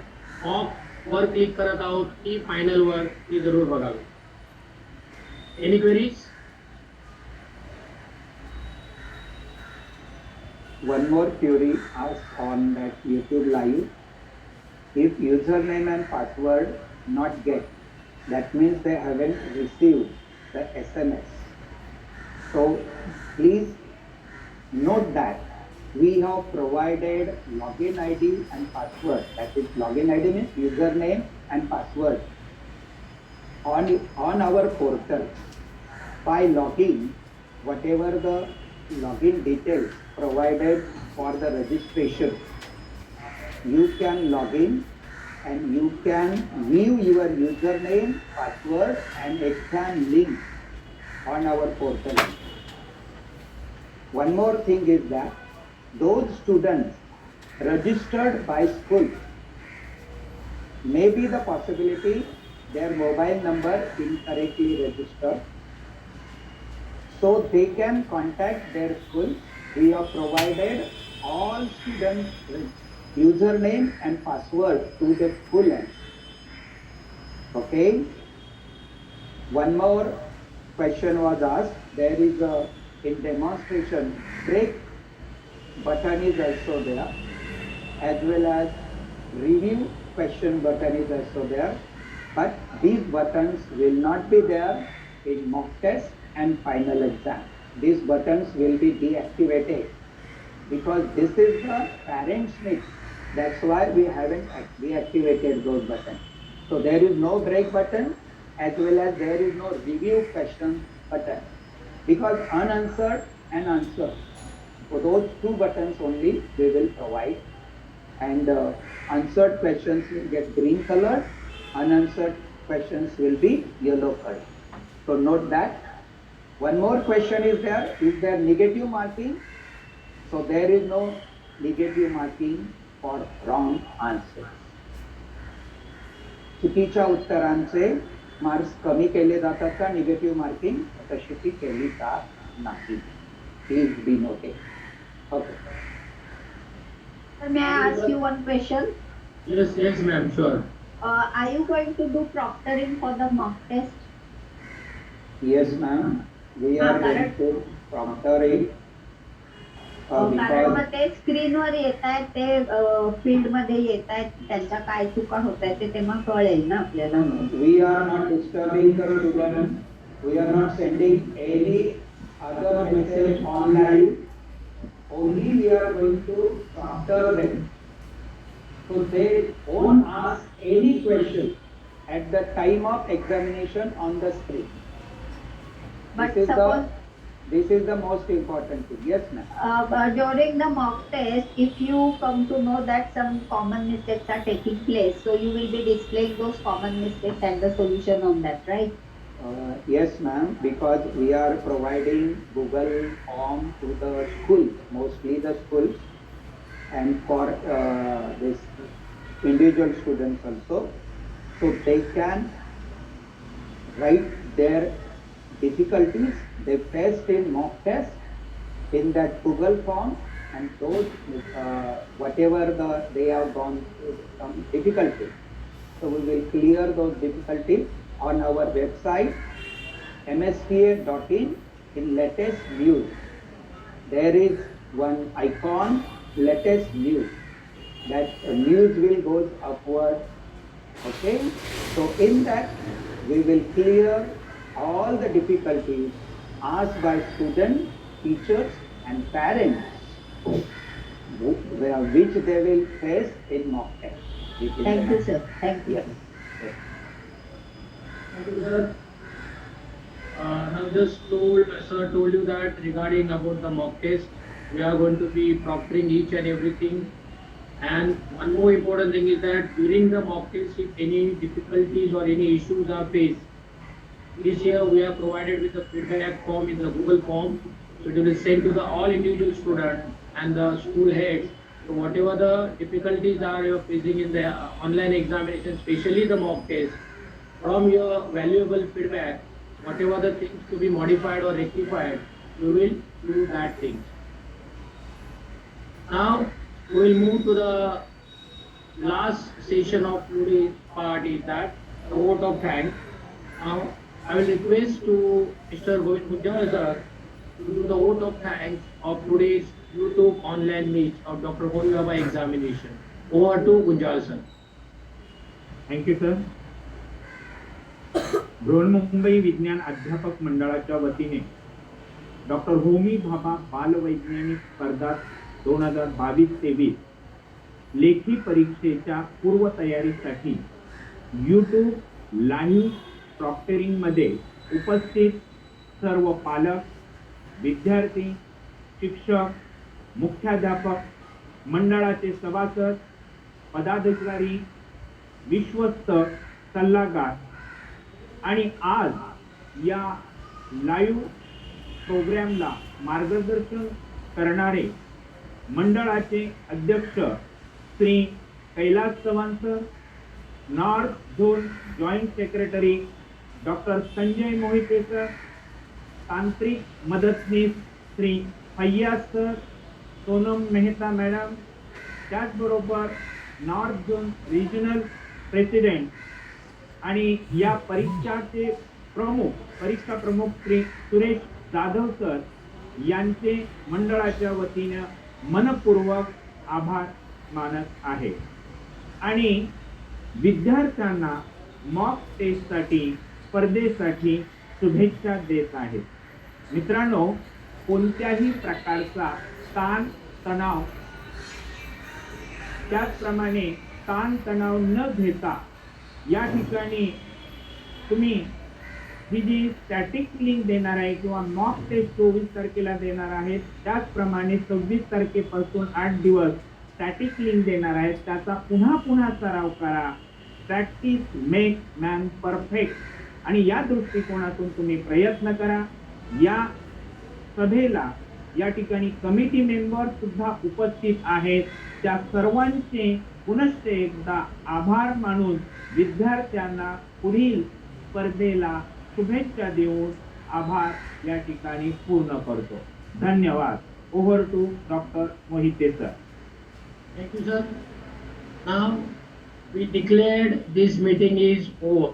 मॉक वर क्लिक करत आहोत की फायनल वर, ती जरूर बघावी. Any queries? One more query asked on that YouTube live. If username and password not get, that means they haven't received the SMS. So please note that we have provided login ID and password. That is, login ID means username and password on our portal. By logging, whatever the login details provided for the registration, you can log in and you can view your username, password and exam link on our portal. One more thing is that those students registered by school, may be the possibility their mobile number incorrectly registered, so they can contact their school. We have provided all students username and password to the full end. Okay. One more question was asked. There is a, in demonstration, break button is also there, as well as review question button is also there. but these buttons will not be there in mock test and final exam. These buttons will be deactivated because this is the parent's need. That's why we haven't deactivated those buttons. So there is no break button as well as there is no review question button, because unanswered and answered, for those two buttons only we will provide, and answered questions will get green color, unanswered questions will be yellow color. So note that. One more question is there negative marking? So there is no negative marking for wrong answers. चुकीच्या उत्तरांचे marks कमी केले जातात का? Negative marking तशी ती केली जात नाही. Please be noted. Okay. May I ask you one question? Yes, ma'am, sure. Are you going to do proctoring for the mock test? Yes, ma'am. We are going to proctor it. कारण मग ते स्क्रीनवर येत आहेत, ते field मध्ये येत आहेत, त्यांच्या काय चुका होत आहेत ते तेव्हा कळेल ना आपल्याला. We are not disturbing the student. We are not sending any other message online. Only we are going to proctor them. So they won't ask any question at the time of examination on the screen. But suppose this is the most important thing. Yes, ma'am. During the mock test, if you come to know that some common mistakes are taking place, so you will be displaying those common mistakes and the solution on that, right? Yes, ma'am, because we are providing Google Form to the schools, mostly the schools, and for this individual students also, so they can write their difficulties they faced in mock test in that Google form, and those whatever they have gone through some difficulties, so we will clear those difficulties on our website mspa.in. in latest news there is one icon, latest news. That news will go upward. Okay, so in that we will clear all the difficulties asked by students, teachers and parents, which they will face in mock test. Thank you, sir. Thank you. Yes. Thank you, sir. Now sir told you that regarding about the mock test, we are going to be proctoring each and everything. And one more important thing is that during the mock test, if any difficulties or any issues are faced, this year we are provided with the feedback form in the Google form. So it will be sent to the all individual students and the school heads. So whatever the difficulties are you are facing in the online examination, especially the mock test, from your valuable feedback, whatever the things to be modified or rectified, you will do that thing. Now we will move to the last session of today's part, is that the vote of thanks. Now I will request to Mr. Gunjal sir to do the vote of thanks of today's YouTube online meet of Dr. Homi Bhabha examination. Over to Gunjal sir. Thank you, sir. Brihanmumbai विज्ञान अध्यापक मंडळाच्या वतीने doctor Homi Bhabha बालवैज्ञानिक स्पर्धा 2022-23 लेखी परीक्षेच्या पूर्वतयारीसाठी YouTube live proctoring मध्ये उपस्थित सर्व पालक, विद्यार्थी, शिक्षक, मुख्याध्यापक, मंडळाचे सभासद, पदाधिकारी, विश्वस्त, सल्लागार आणि आज या लाईव्ह प्रोग्रामला मार्गदर्शन करणारे मंडळाचे अध्यक्ष Shri Kailas Chavan sir, north zone joint secretary doctor Sanjay Mohite sir, तांत्रिक मदतनीस श्री फैयाज सर, सोनम मेहता मॅडम, त्याचबरोबर नॉर्थ झोन रिजनल प्रेसिडेंट आणि या परीक्षाचे परीक्षा प्रमुख श्री सुरेश जाधव सर यांचे मंडळाच्या वतीने मनपूर्वक आभार मानत आहे. आणि विद्यार्थ्यांना मॉक टेस्टसाठी स्पर्धेसाठी शुभेच्छा देत आहेत. मित्रांनो, कोणत्याही प्रकारचा ताण तणाव, त्याचप्रमाणे ताण तणाव न घेता या ठिकाणी तुम्ही ही जी स्टॅटिक लिंक देणार आहे किंवा मॉक टेस्ट 24 तारखेला देणार आहेत, त्याचप्रमाणे 26 तारखेपासून 8 दिवस स्टॅटिक लिंक देणार आहेत. त्याचा पुन्हा पुन्हा सराव करा. Practice make man perfect. आणि या दृष्टिकोनातून तुम्ही प्रयत्न करा. या सभेला या ठिकाणी कमिटी मेंबर सुद्धा उपस्थित आहेत. त्या सर्वांचे पुनश्च एकदा आभार मानून विद्यार्थ्यांना पुढील स्पर्धेला शुभेच्छा देऊन आभार या ठिकाणी पूर्ण करतो. धन्यवाद. Over to doctor Mohite sir. Thank you, sir. Now we declared this meeting is over.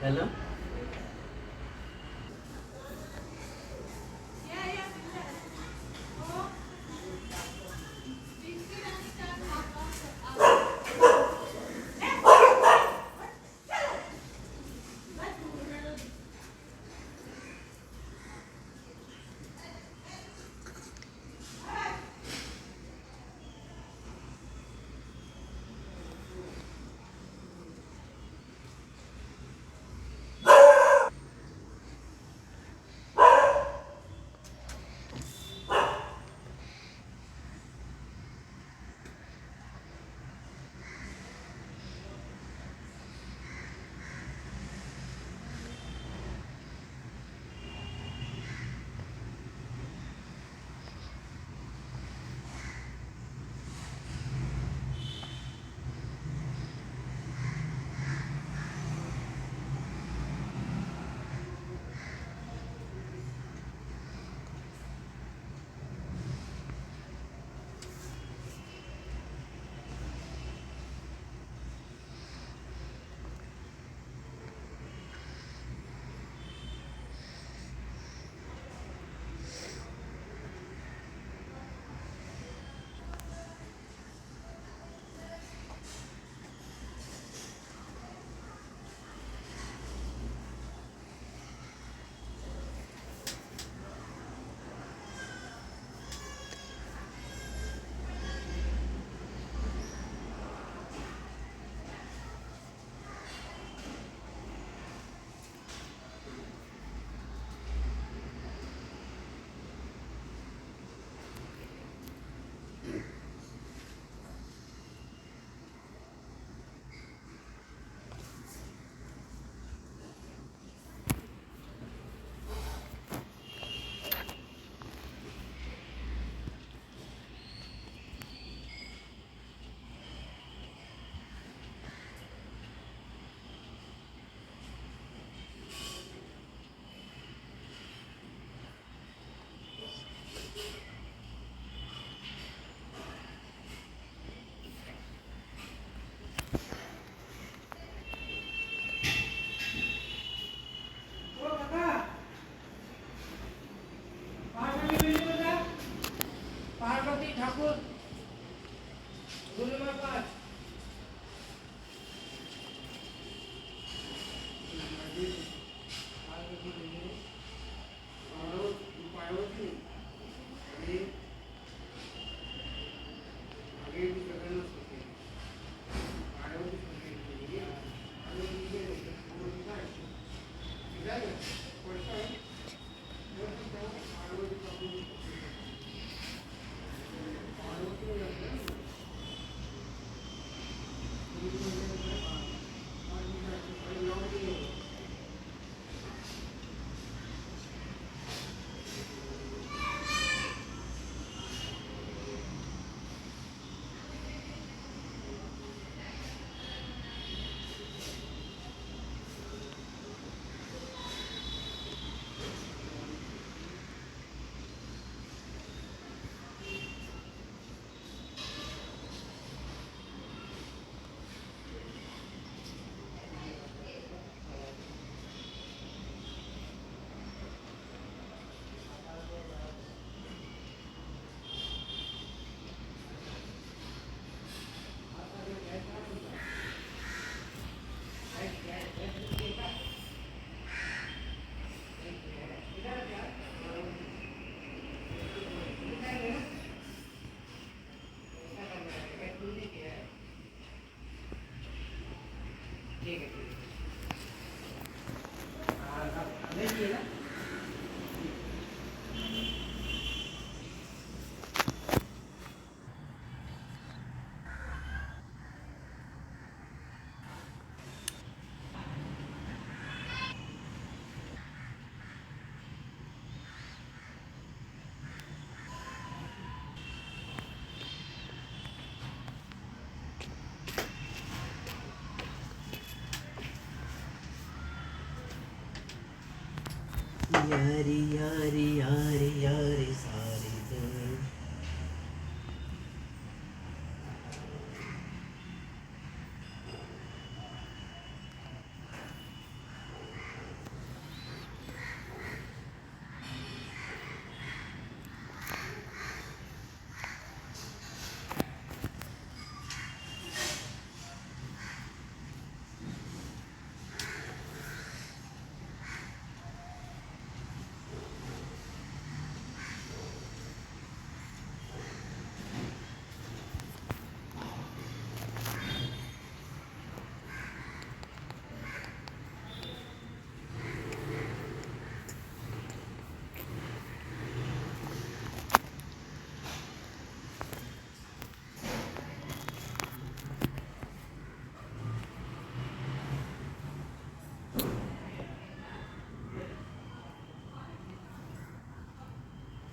Hello. यारी यारी यारी यारी सारी